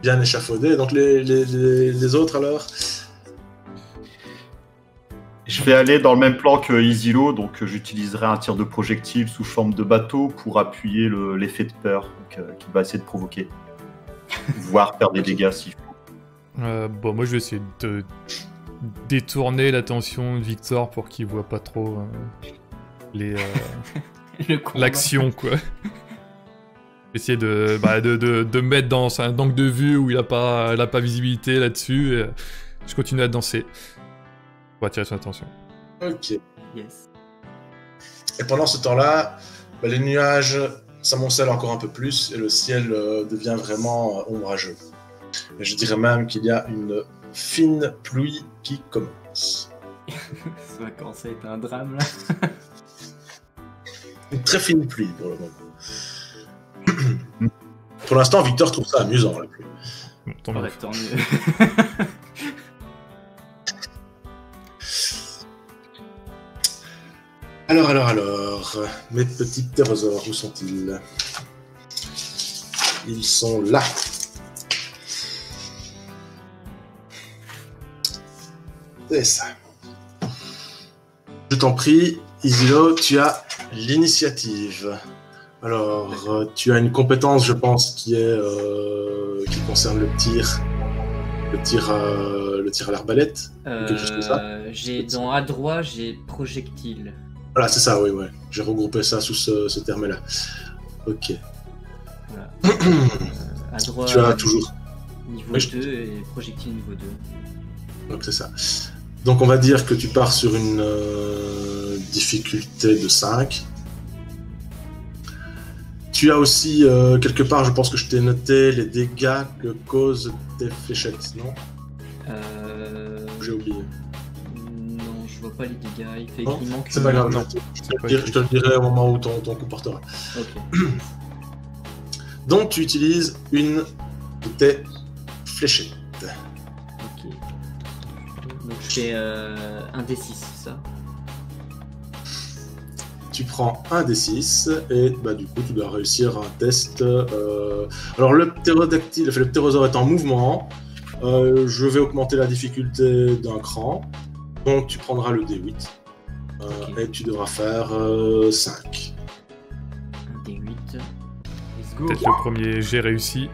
Bien échafaudé. Donc, les autres, alors? Je vais aller dans le même plan que Isilo, donc j'utiliserai un tir de projectile sous forme de bateau pour appuyer l'effet de peur qu'il va essayer de provoquer. Voire faire des dégâts s'il faut. Bon, moi je vais essayer de détourner l'attention de Victor pour qu'il voit pas trop le combat. l'action, quoi. Essayer de mettre dans un angle de vue où il a pas visibilité là-dessus. Et je continue à danser pour attirer son attention. Ok. Yes. Et pendant ce temps-là, les nuages s'amoncellent encore un peu plus et le ciel devient vraiment ombrageux. Et je dirais même qu'il y a une fine pluie qui commence. Ça va commencer à être un drame là. Une très fine pluie pour le moment. Pour l'instant, Victor trouve ça amusant, la pluie. Bon, tant mieux. Ouais, tant mieux. Alors, mes petits ptérosaures, où sont-ils? ils sont là. C'est ça. Je t'en prie, Isilo, tu as l'initiative. Alors, tu as une compétence, je pense, qui concerne le tir à l'arbalète. Quelque chose comme ça. J'ai dans à droite, j'ai projectile. Voilà, c'est ça, oui, ouais. J'ai regroupé ça sous ce terme-là. Ok. Voilà. À droite, Tu as toujours. niveau Oui, 2 et projectile niveau 2. Donc c'est ça. Donc on va dire que tu pars sur une difficulté de 5. Tu as aussi, quelque part, je pense que je t'ai noté les dégâts que causent tes fléchettes, non? J'ai oublié. Non, je vois pas les dégâts. Non, Il manque. c'est pas grave, Non, je te le dirai au moment où ton coup portera. Ok. Donc tu utilises une de tes fléchettes. Ok. Donc je fais un D6, c'est ça? Tu prends un D6 et bah, du coup tu dois réussir un test. Alors le ptérodactyle, le ptérosaure est en mouvement. Je vais augmenter la difficulté d'un cran. Donc tu prendras le D8 Ok. et tu devras faire 5. Un D8. Let's go. Peut-être le premier j'ai réussi.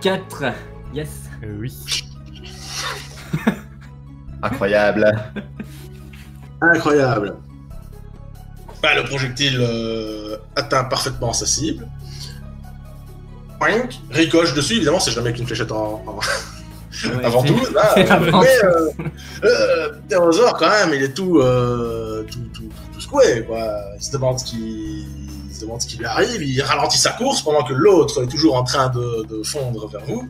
4. Yes. Oui. Incroyable. Incroyable. Bah, le projectile atteint parfaitement sa cible. Poing, ricoche dessus, évidemment, c'est jamais qu'une fléchette Ouais, avant c'est- tout. Là, c'est avant mais le ptérosaure, quand même, il est tout secoué, quoi. Il se demande ce qui lui arrive, il ralentit sa course pendant que l'autre est toujours en train de fondre vers vous.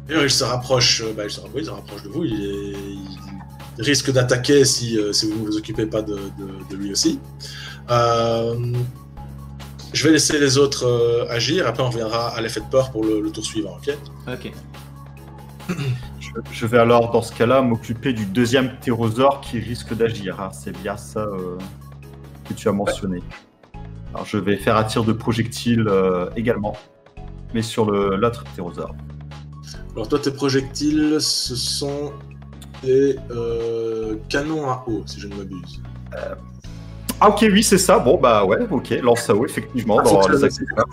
Et il se rapproche, il se rapproche de vous, il risque d'attaquer si vous ne vous occupez pas de lui aussi. Je vais laisser les autres agir, après on reviendra à l'effet de peur pour le tour suivant, ok? Ok. Je vais alors, dans ce cas-là, m'occuper du deuxième ptérosaure qui risque d'agir. Hein. C'est bien ça que tu as mentionné. Alors, je vais faire un tir de projectile également, mais sur l'autre ptérosaure. Alors toi, tes projectiles, ce sont des canons à eau, si je ne m'abuse. Ah ok, oui, c'est ça. Bon, bah ouais, ok. Lance à eau, effectivement, Ah, dans faut que les je- accessoires.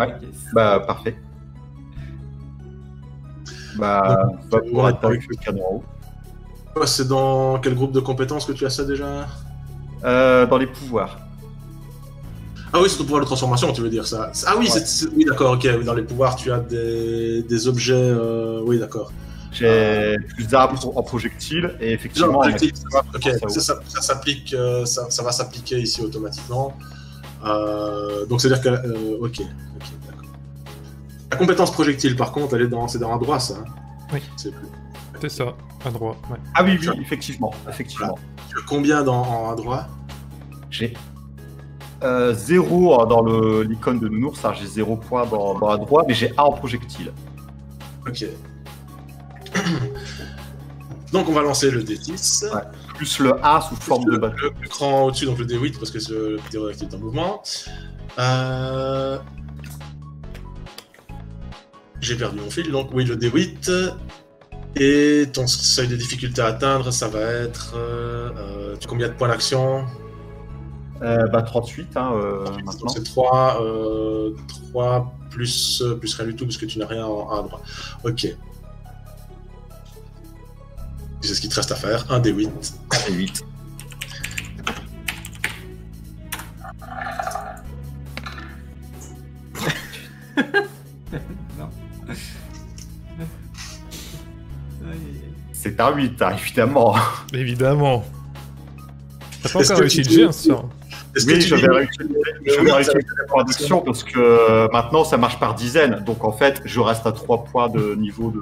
Ouais. Yes. Bah, parfait. Bah, Donc, va pouvoir ouais, être avec le canon à eau. Toi, c'est dans quel groupe de compétences que tu as ça déjà? Dans les pouvoirs. Ah oui, c'est ton pouvoir de transformation, tu veux dire ça. Ah oui, Ouais. oui, d'accord, ok. Oui, dans les pouvoirs, tu as des objets. Oui, d'accord. J'ai plus d'armes en projectile et effectivement. Non, en projectile, accessoire, ok, je pense à eau. ça s'applique, ça va s'appliquer ici automatiquement. Donc c'est-à-dire que, ok, d'accord. La compétence projectile, par contre, c'est dans un droit, ça. Hein. Oui. C'est plus. C'est ça, à droite. Ouais. Ah oui, oui, effectivement. Tu as combien en droit? J'ai 0 dans l'icône de nounours, j'ai 0 points dans la droite, mais j'ai 1 en projectile. Ok. Donc on va lancer le D6. Ouais. Plus le 1 sous forme de bateau. Le cran au-dessus, donc le D8, parce que le ptérodactyle est en mouvement. J'ai perdu mon fil, donc oui, le D8. Et ton seuil de difficulté à atteindre, ça va être... tu as combien de points d'action? 38, maintenant. Donc c'est 3 plus rien du tout, parce que tu n'as rien à droite. Ok. C'est ce qui te reste à faire, un D8. Et 8. Non. C'est un 8, évidemment. Évidemment. T'as pas Est-ce encore que réussi tu le dis- jet, hein, ça. Est-ce que Oui, tu je dis- vais réutiliser les points d'action parce que maintenant ça marche par dizaines. Donc en fait, je reste à 3 points de niveau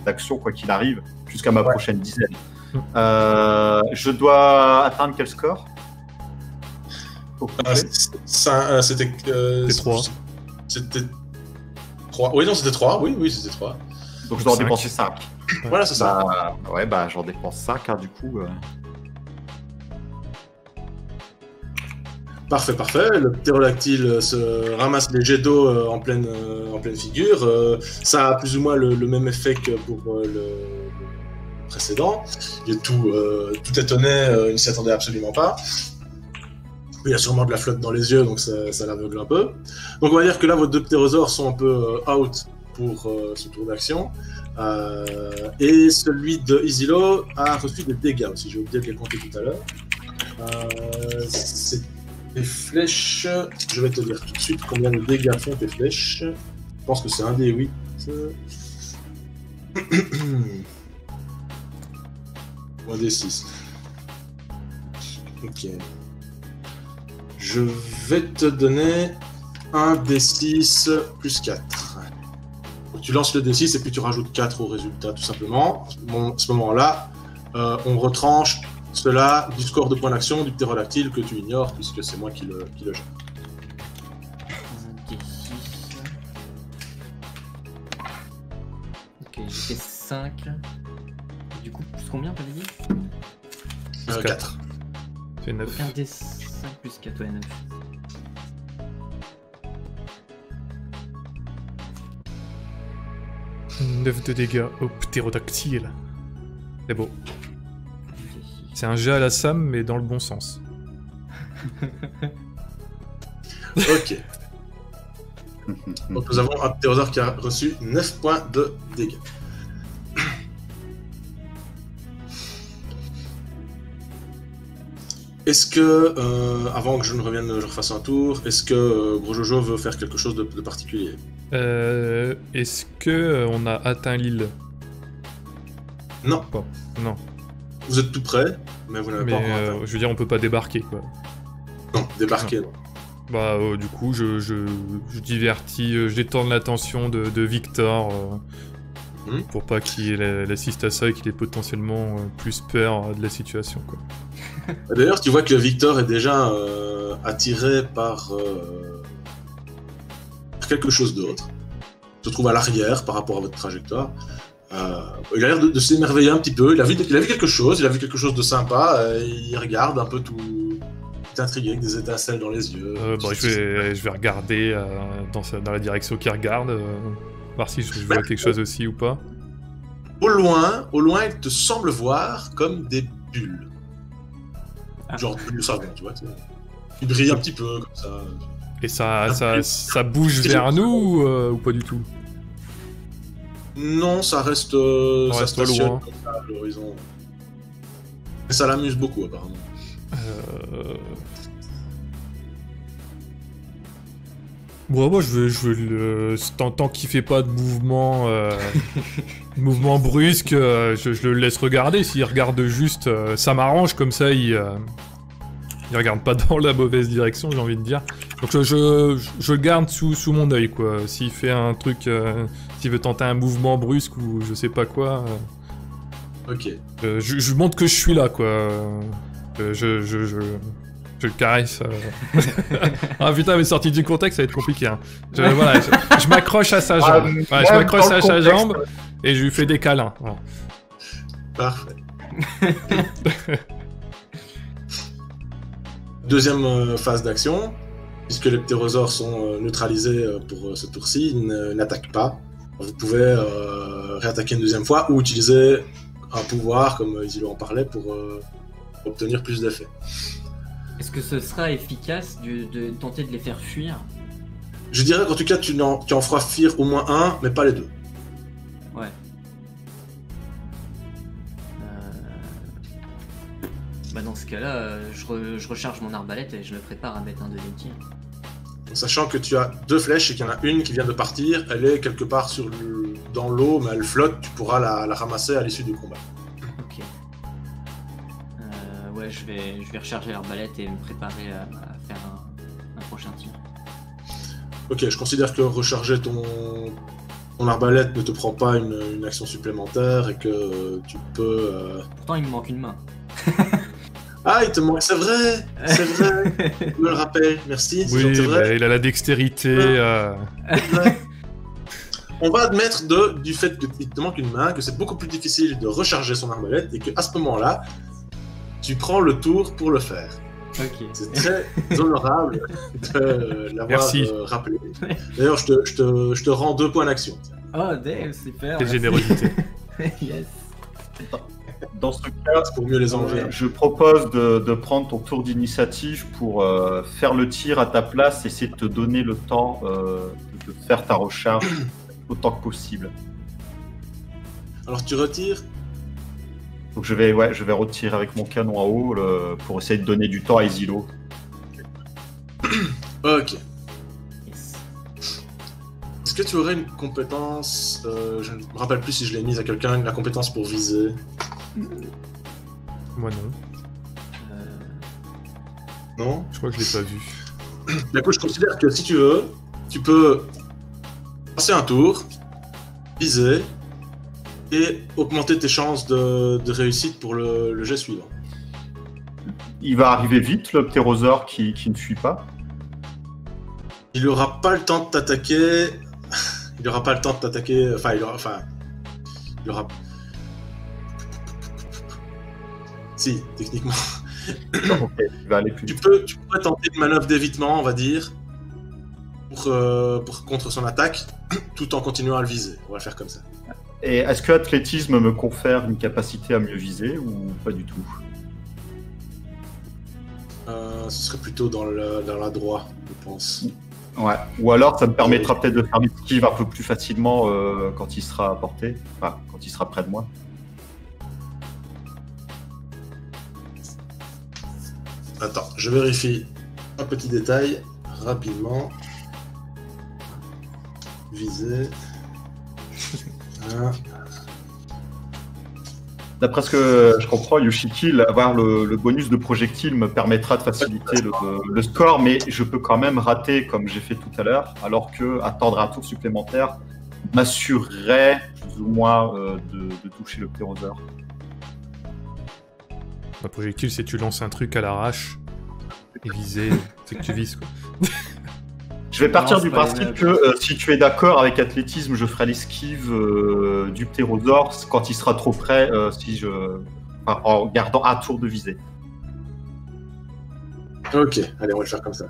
d'action, quoi qu'il arrive, jusqu'à ma prochaine dizaine. Je dois atteindre quel score pour Ah, compléter c'était... C'était 3. C'était 3. Oui, non, c'était 3. Oui, c'était 3. Donc je dois en 5. dépenser 5. Voilà, c'est ça. Ouais, j'en dépense 5, du coup. Parfait, parfait. Le ptérodactyle se ramasse les jets d'eau en pleine figure. Ça a plus ou moins le même effet que pour le précédent. Il est tout étonné, il ne s'y attendait absolument pas. Il y a sûrement de la flotte dans les yeux, donc ça l'aveugle un peu. Donc on va dire que là, vos 2 ptérosaures sont un peu out pour ce tour d'action. Et celui de Isilo a reçu des dégâts aussi. J'ai oublié de les compter tout à l'heure. C'est des flèches. Je vais te dire tout de suite combien de dégâts font tes flèches. Je pense que c'est un des 8. Ou un des 6. Ok. Je vais te donner un des 6 plus 4. Donc, tu lances le D6 et puis tu rajoutes 4 au résultat, tout simplement. À ce moment-là, on retranche cela du score de points d'action du ptérodactyle que tu ignores, puisque c'est moi qui le gère. Un D6. Ok, j'ai fait 5. Du coup, plus combien t'avais dit 4. C'est 9. Un D5 plus 4, ouais, 9. « 9 de dégâts au ptérodactyle. C'est beau. C'est un jet à la Sam, mais dans le bon sens. Ok. Donc nous avons un ptérosaure qui a reçu 9 points de dégâts. Est-ce que, avant que je ne revienne, je refasse un tour, est-ce que Gros Jojo veut faire quelque chose de particulier? Est-ce que on a atteint l'île? Non. Bon, non. Vous êtes tout près, mais vous n'avez pas encore atteint. Je veux dire, on peut pas débarquer, quoi. Non, débarquer, non. Bah, du coup, je divertis, je détourne l'attention de Victor pour pas qu'il assiste à ça et qu'il ait potentiellement plus peur de la situation, quoi. D'ailleurs, tu vois que Victor est déjà attiré par quelque chose d'autre. Il se trouve à l'arrière par rapport à votre trajectoire. Il a l'air de s'émerveiller un petit peu. Il a vu quelque chose de sympa. Il regarde un peu tout intrigué avec des étincelles dans les yeux. Je vais regarder dans la direction qu'il regarde, voir si je vois quelque chose aussi ou pas. Au loin, il te semble voir comme des bulles. Genre de savon, tu vois. Il brille un petit peu comme ça. Et ça bouge vers nous ou pas du tout? Non, ça reste ça stationne loin à l'horizon. Mais ça l'amuse beaucoup apparemment. Bon, moi je veux le tant qu'il fait pas de mouvement mouvement brusque, je le laisse regarder. S'il regarde juste, ça m'arrange, comme ça il regarde pas dans la mauvaise direction, j'ai envie de dire. Donc je le garde sous mon œil, quoi. S'il fait un truc, s'il veut tenter un mouvement brusque ou je sais pas quoi, ok. Je montre que je suis là, quoi. Je le caresse. Ah putain, mais sorti du contexte, ça va être compliqué. Hein. Je m'accroche à sa jambe. Ouais, je m'accroche à sa jambe et je lui fais des câlins. Voilà. Parfait. Deuxième phase d'action, puisque les ptérosaures sont neutralisés pour ce tour-ci, ils n'attaquent pas. Vous pouvez réattaquer une deuxième fois ou utiliser un pouvoir, comme Isilo en parlait, pour obtenir plus d'effets. Est-ce que ce sera efficace de tenter de les faire fuir? Je dirais qu'en tout cas, tu en feras fuir au moins un, mais pas les deux. Ouais. Bah dans ce cas-là, je recharge mon arbalète et je me prépare à mettre un deuxième tir. Sachant que tu as deux flèches et qu'il y en a une qui vient de partir, elle est quelque part dans l'eau, mais elle flotte, tu pourras la ramasser à l'issue du combat. Ok. Ouais, je vais recharger l'arbalète et me préparer à faire un prochain tir. Ok, je considère que recharger ton arbalète ne te prend pas une action supplémentaire et que tu peux... Pourtant, il me manque une main. Ah, il te manque, c'est vrai, je me le rappelle, merci. Oui, c'est vrai. Bah, il a la dextérité. On va admettre du fait qu'il te manque une main, que c'est beaucoup plus difficile de recharger son arbalète et qu'à ce moment-là, tu prends le tour pour le faire. Ok. C'est très honorable de l'avoir Merci. rappelé. D'ailleurs, je te rends 2 points d'action. Oh, damn, super. Quelle merci. générosité. Yes. Dans ce cas, C'est pour mieux les enlever. je propose de prendre ton tour d'initiative pour faire le tir à ta place, essayer de te donner le temps de faire ta recharge autant que possible. Alors, tu retires. Donc je vais retirer avec mon canon à eau pour essayer de donner du temps à Isilo. Ok. Yes. Est-ce que tu aurais une compétence, je ne me rappelle plus si je l'ai mise à quelqu'un, la compétence pour viser? Moi non. Non? Je crois que je l'ai pas vu. Du coup, je considère que si tu veux, tu peux passer un tour, viser, et augmenter tes chances de réussite pour le jet suivant. Il va arriver vite, le ptérosaure qui ne fuit pas. Il n'aura pas le temps de t'attaquer. Il n'aura pas le temps de t'attaquer. Il aura. Si, techniquement. Ok, il va aller plus Tu vite. pourrais tenter une manœuvre d'évitement, on va dire, pour contre son attaque, tout en continuant à le viser. On va le faire comme ça. Et est-ce que l'athlétisme me confère une capacité à mieux viser ou pas du tout? Ce serait plutôt dans la droite, je pense. Ouais. Ou alors ça me permettra peut-être de faire l'esquive un peu plus facilement quand il sera à portée, enfin quand il sera près de moi. Attends, je vérifie un petit détail rapidement. Viser. Voilà. D'après ce que je comprends, Yoshiki, avoir le bonus de projectile me permettra de faciliter le score, mais je peux quand même rater comme j'ai fait tout à l'heure, alors que attendre un tour supplémentaire m'assurerait plus ou moins de toucher le ptérosaure. Un projectile, c'est tu lances un truc à l'arrache et viser, c'est que tu vises quoi. Je vais partir Non, du c'est pas les principe mêmes. que si tu es d'accord avec athlétisme, je ferai l'esquive du ptérosaure quand il sera trop près, en gardant un tour de visée. Ok, allez, on va le faire comme ça.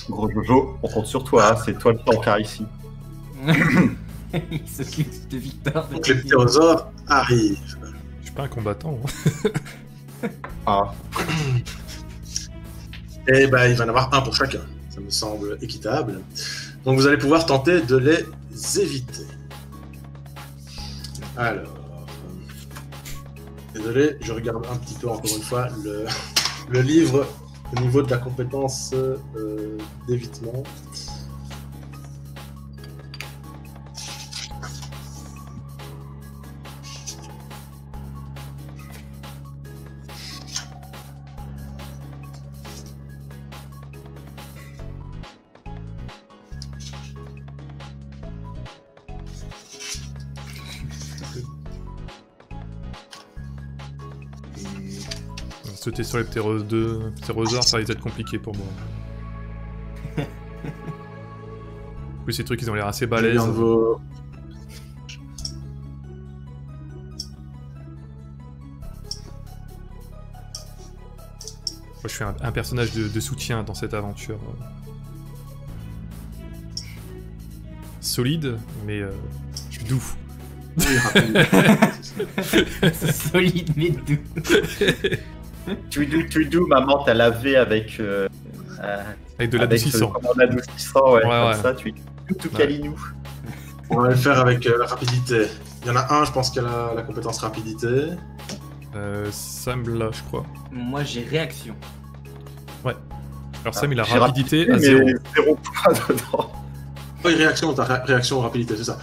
Gros Jojo, on compte sur toi, hein, c'est toi le tankard ici. Il s'occupe de Victor. Donc les ptérosaures arrivent. Je suis pas un combattant. Hein. Ah. Et ben, il va en avoir un pour chacun. Ça me semble équitable. Donc vous allez pouvoir tenter de les éviter. Alors. Désolé, je regarde un petit peu encore une fois le livre au niveau de la compétence d'évitement. Sauter sur les ptérosaures, ça va être compliqué pour moi. Oui, ces trucs, ils ont l'air assez balèzes. Bien de vos- Moi, je suis un personnage de soutien dans cette aventure. Solide, mais doux. Oui, rapide. Solide mais doux. Tuidou, maman t'a lavé avec Avec de l'adoucissant. Comment l'adoucissant, ouais, Ouais, comme ouais. ça, tout Ouais. calinou. On va le faire avec la rapidité. Il y en a un, je pense, qui a la compétence rapidité. Sam là, je crois. Moi j'ai réaction. Alors Sam, il a J'ai rapidité à mais 0. 0 point dedans. Oui, réaction, t'as réaction rapidité, c'est ça.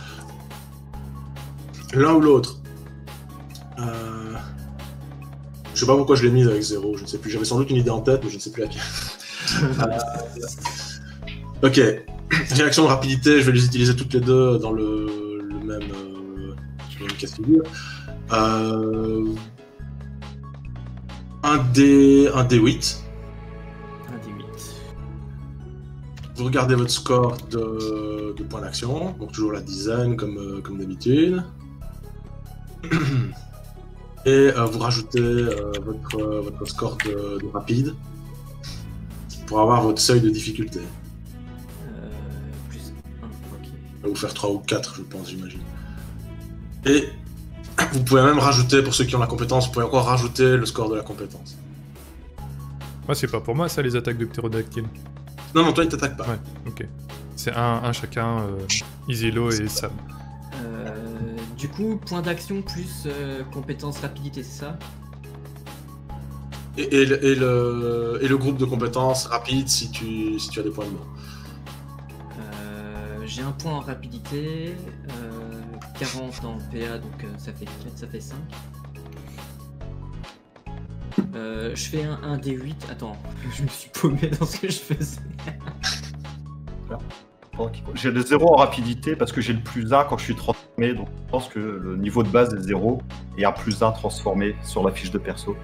L'un ou l'autre. Je sais pas pourquoi je l'ai mise avec 0, je ne sais plus. J'avais sans doute une idée en tête, mais je ne sais plus laquelle. Ok. Réaction, rapidité, je vais les utiliser toutes les deux dans le même cas de figure. Un D8. Un D8. Vous regardez votre score de points d'action, donc toujours la dizaine comme d'habitude. Et vous rajoutez votre score de rapide pour avoir votre seuil de difficulté. Plus 1, ok. Ça va vous faire 3 ou 4, je pense, j'imagine. Et vous pouvez même rajouter, pour ceux qui ont la compétence, vous pouvez encore rajouter le score de la compétence. Moi, c'est pas pour moi, ça, les attaques de ptérodactyle. Non, toi, il t'attaque pas. Ouais, ok. C'est un chacun, Isilo et Sam. Du coup, point d'action plus compétence rapidité, c'est ça? Et le groupe de compétences rapide si tu as des points de mort. J'ai un point en rapidité, 40 en PA, donc ça fait 5. Je fais un D8. Attends, je me suis paumé dans ce que je faisais. J'ai le 0 en rapidité parce que j'ai le plus 1 quand je suis transformé, donc je pense que le niveau de base est 0 et un plus 1 transformé sur la fiche de perso.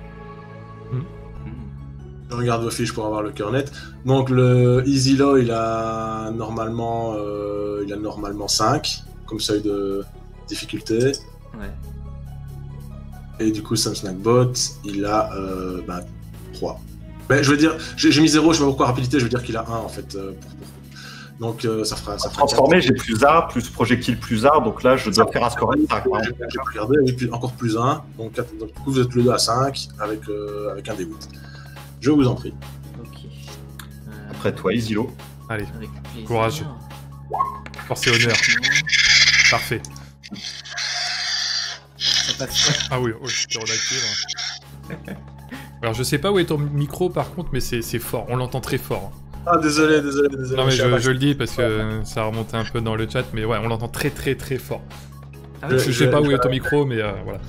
Je regarde vos fiches pour avoir le cœur net. Donc le Easy Law, il a normalement 5 comme seuil de difficulté. Ouais. Et du coup, Sam Snackbot, il a 3. Mais je veux dire, j'ai mis 0, je sais pas pourquoi rapidité, je veux dire qu'il a 1 en fait. Donc ça fera transformé, j'ai plus 1, plus projectile plus 1, donc là je dois faire un score de 5. J'ai regardé, oui, puis encore plus 1. Donc du coup, vous êtes le 2 à 5 avec un D8. Je vous en prie. Ok. Après toi, Isilo. Allez, Avec plaisir. courage. Force et honneur. Parfait. Ça passe. Ah oui, ptérodactyle. Alors, je sais pas où est ton micro par contre, mais c'est fort, on l'entend très fort. Ah, désolé. Non, mais je le dis parce que ça remontait un peu dans le chat, mais ouais, on l'entend très fort. Ah oui, Je sais pas où est ton micro, mais voilà.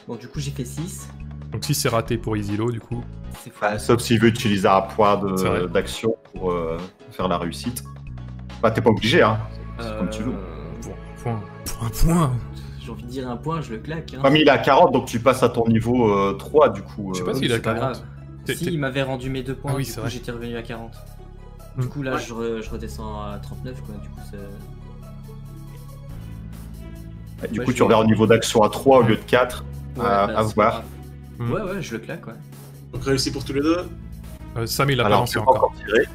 Bon, du coup, j'ai fait 6. Donc, si c'est raté pour Isilo, du coup. C'est fou. Sauf s'il veut utiliser un point C'est vrai. d'action pour faire la réussite. Bah, t'es pas obligé, hein. C'est comme tu veux. Point. J'ai envie de dire un point, je le claque. Hein. Comme il est à 40, donc tu passes à ton niveau 3, du coup. Je sais pas s'il a C'est pas 40. grave. Si, il m'avait rendu mes 2 points, Ah oui, du c'est coup, vrai. j'étais revenu à 40. Du coup, là, Ouais. je redescends à 39, quoi. Du coup, Du Ouais, coup, je tu vais- reviens au niveau d'action à 3 au lieu de 4. ouais, à c'est voir. pas grave. Ouais, je le claque, ouais. Donc réussi pour tous les deux. Sam, il a pas Alors, lancé tu peux encore. encore tirer.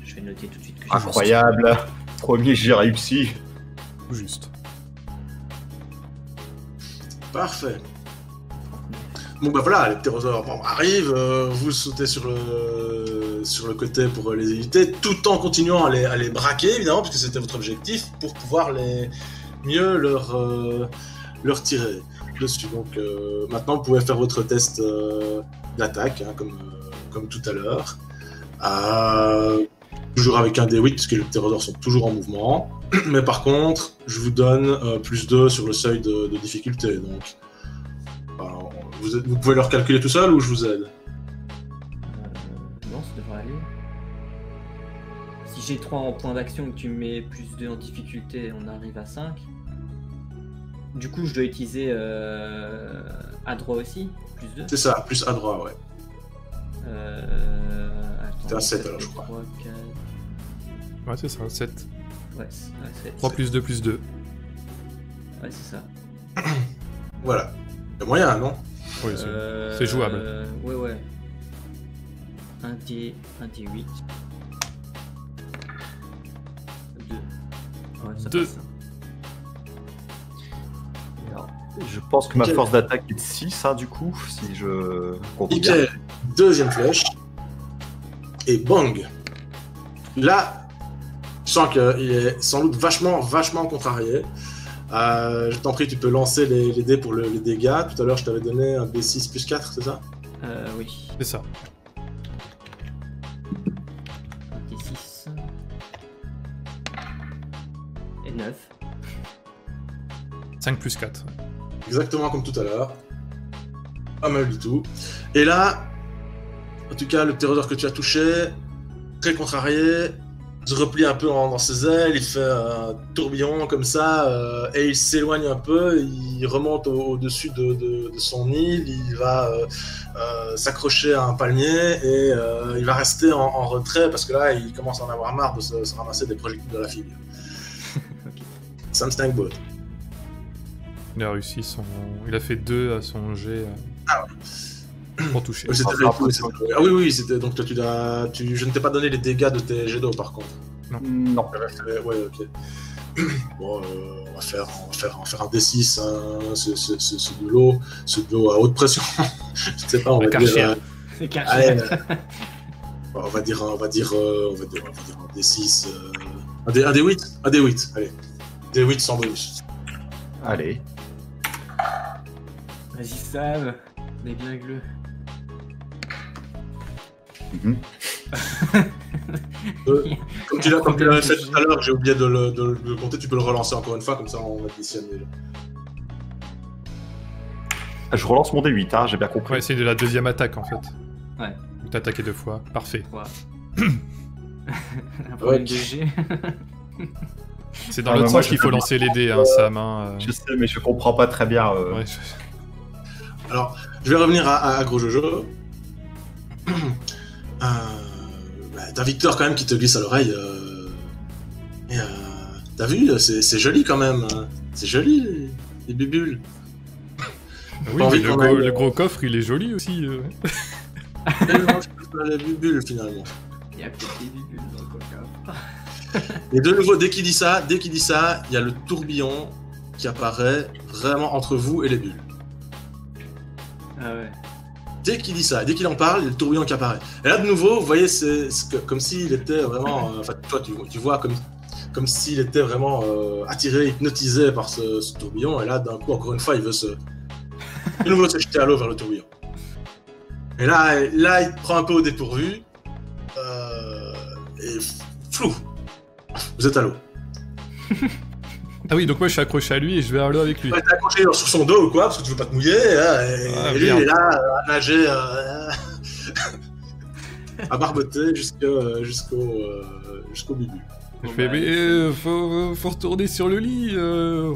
Je vais noter tout de suite que Incroyable. Premier, j'ai réussi. Tout juste. Parfait. Bon bah voilà, les ptérosaures arrivent, vous sautez sur le côté pour les éviter, tout en continuant à les braquer évidemment, puisque c'était votre objectif, pour pouvoir mieux leur tirer dessus. Donc maintenant vous pouvez faire votre test d'attaque, hein, comme tout à l'heure. Toujours avec un D8, puisque les ptérosaures sont toujours en mouvement. Mais par contre, je vous donne plus 2 sur le seuil de difficulté. Donc, alors, vous pouvez leur calculer tout seul ou je vous aide? Non, ça devrait aller. Si j'ai 3 en point d'action et que tu me mets plus 2 en difficulté, on arrive à 5. Du coup, je dois utiliser à droit aussi, plus 2. C'est ça, plus à droite, ouais. Attends, T'es à 7 ça alors, fait je crois. 3, 4... Ouais, c'est ça, 7. Ouais, 7. 3 plus 2 plus 2. Ouais, c'est ça. Voilà. Il y a moyen, non? Oui, c'est jouable. Ouais. 1 D8. 2. Ouais, ça 2. passe. Alors, je pense que ma Nickel. force d'attaque est de 6, hein, du coup, si je compte bien. Nickel. Deuxième flèche. Et bang. Là, je sens qu'il est sans doute vachement contrarié. Je t'en prie, tu peux lancer les dés pour les dégâts. Tout à l'heure, je t'avais donné un D6 plus 4, c'est ça? Oui. C'est ça. 1 D6. Et 9. 5 plus 4. Exactement comme tout à l'heure. Pas mal du tout. Et là, en tout cas, le ptérosaure que tu as touché, très contrarié, se replie un peu dans ses ailes, il fait un tourbillon comme ça, et il s'éloigne un peu, il remonte au-dessus de son île, il va s'accrocher à un palmier, et il va rester en retrait, parce que là, il commence à en avoir marre de se ramasser des projectiles de la figure. Sam Stankboat. Il a réussi son... Il a fait 2 à son jet pour toucher. C'était Ah oui, c'était... Donc toi, je ne t'ai pas donné les dégâts de tes jets d'eau, par contre. Non. Ouais, ok. Bon, on va faire un D6, hein. C'est de l'eau à haute pression. Je ne sais pas, on va dire... C'est Karcher. On va dire un D6... Un D8. Allez. D8 sans bonus. Allez. Vas-y, Sam. On est bien gleu. Comme tu l'avais fait tout à l'heure, j'ai oublié de le compter, tu peux le relancer encore une fois, comme ça on additionne déjà. Je relance mon D8, hein, j'ai bien compris. Ouais, c'est de la deuxième attaque en fait. Ouais. T'as attaqué 2 fois, parfait. Ouais. Un problème de G. C'est dans l'autre sens qu'il faut lancer les dés, hein, Sam. Hein, Je sais, mais je comprends pas très bien. Ouais, Alors, je vais revenir à Gros Jojo. T'as Victor quand même qui te glisse à l'oreille. T'as vu, c'est joli quand même. C'est joli, les bibules. Oui, mais le gros coffre, il est joli aussi. Non, je préfère les bibules finalement. Il y a peut-être des bibules dans le coca. Et de nouveau, dès qu'il dit ça, il y a le tourbillon qui apparaît vraiment entre vous et les bulles. Ah ouais. Dès qu'il dit ça, dès qu'il en parle, il y a le tourbillon qui apparaît. Et là, de nouveau, vous voyez, c'est comme s'il était vraiment... Enfin, toi, tu vois comme s'il était vraiment attiré, hypnotisé par ce tourbillon. Et là, d'un coup, encore une fois, il veut se... De nouveau, se jeter à l'eau vers le tourbillon. Et là, il te prend un peu au dépourvu. Et flou. Vous êtes à l'eau. Ah oui, donc moi je suis accroché à lui et je vais à l'eau avec lui. Ouais, t'es accroché sur son dos ou quoi, parce que tu veux pas te mouiller, hein, et lui il est là à nager, à barboter jusqu'au bibu. Je fais, mais faut retourner sur le lit,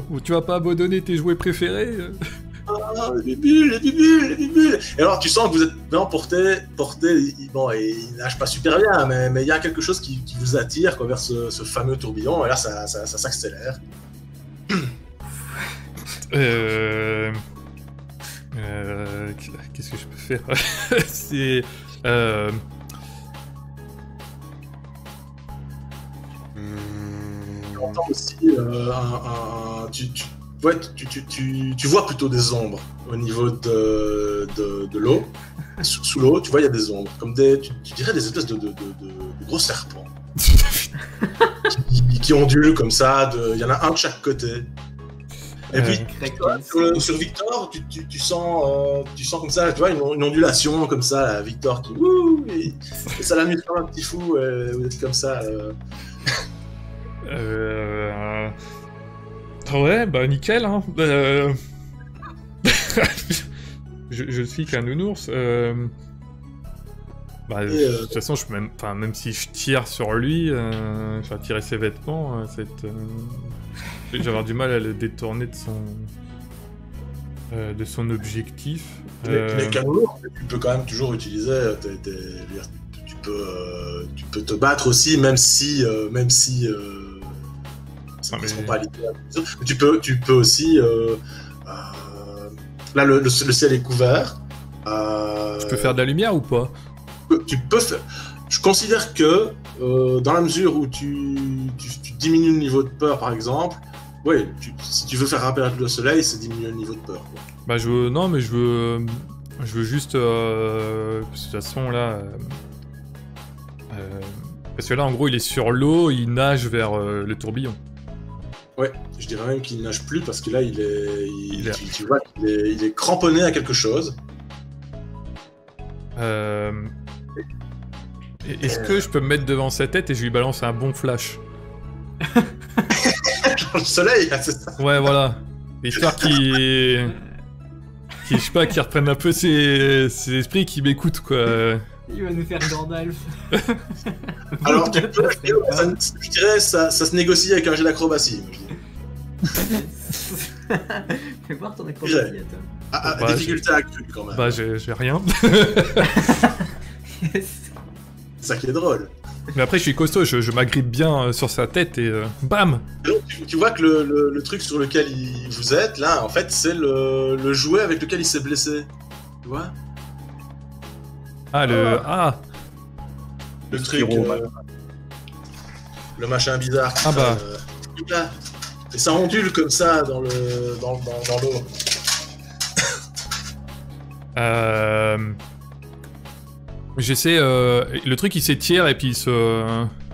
ou tu vas pas abandonner tes jouets préférés. Ah, les bibules. Et alors tu sens que vous êtes vraiment porté, bon, et il nage pas super bien, mais il y a quelque chose qui vous attire quoi, vers ce fameux tourbillon, et là ça s'accélère. Qu'est-ce que je peux faire? C'est... Tu entends aussi tu vois plutôt des ombres au niveau de l'eau. Sous l'eau, tu vois, il y a des ombres, comme tu dirais des espèces de gros serpents qui ondulent comme ça. Il y en a un de chaque côté. Et puis, sur Victor, tu sens comme ça, tu vois, une ondulation comme ça, là, Victor qui... et ça l'amuse comme un petit fou, vous êtes comme ça. Ouais, bah nickel, hein. Je suis qu'un nounours. Bah, de toute façon, même si je tire sur lui, je vais tirer ses vêtements, je vais avoir du mal à le détourner de son objectif. Les canons, tu peux quand même toujours utiliser. Tu peux te battre aussi, même si ça ne correspond pas à l'idée. Tu peux aussi. Là, le ciel est couvert. Je peux faire de la lumière ou pas? Tu peux faire. Je considère que dans la mesure où tu diminues le niveau de peur, par exemple, ouais, si tu veux faire apparaître le soleil, c'est diminuer le niveau de peur. Quoi. Bah je veux juste de toute façon là. Parce que là, en gros, il est sur l'eau, il nage vers le tourbillon. Ouais, je dirais même qu'il nage plus parce que là, tu vois qu'il est cramponné à quelque chose. Est-ce que je peux me mettre devant sa tête et je lui balance un bon flash? Genre le soleil, c'est ça. Ouais, voilà. Histoire qu'il je sais pas, qu'il reprenne un peu ses esprits, qu'il m'écoute, quoi. Il va nous faire Gandalf. Alors, je dirais ça se négocie avec un jet d'acrobatie. Fais voir ton acrobatie, attends. Difficulté accrue, quand même. Bah, j'ai rien. Yes. C'est ça qui est drôle. Mais après, je suis costaud, je m'agrippe bien sur sa tête et bam. Donc, tu vois que le truc sur lequel vous êtes, là, en fait, c'est le jouet avec lequel il s'est blessé. Tu vois? Ah, Le truc... Spyro, le machin bizarre. Ah bah. Là. Et ça ondule comme ça dans l'eau. J'essaie... le truc, il s'étire et puis il se...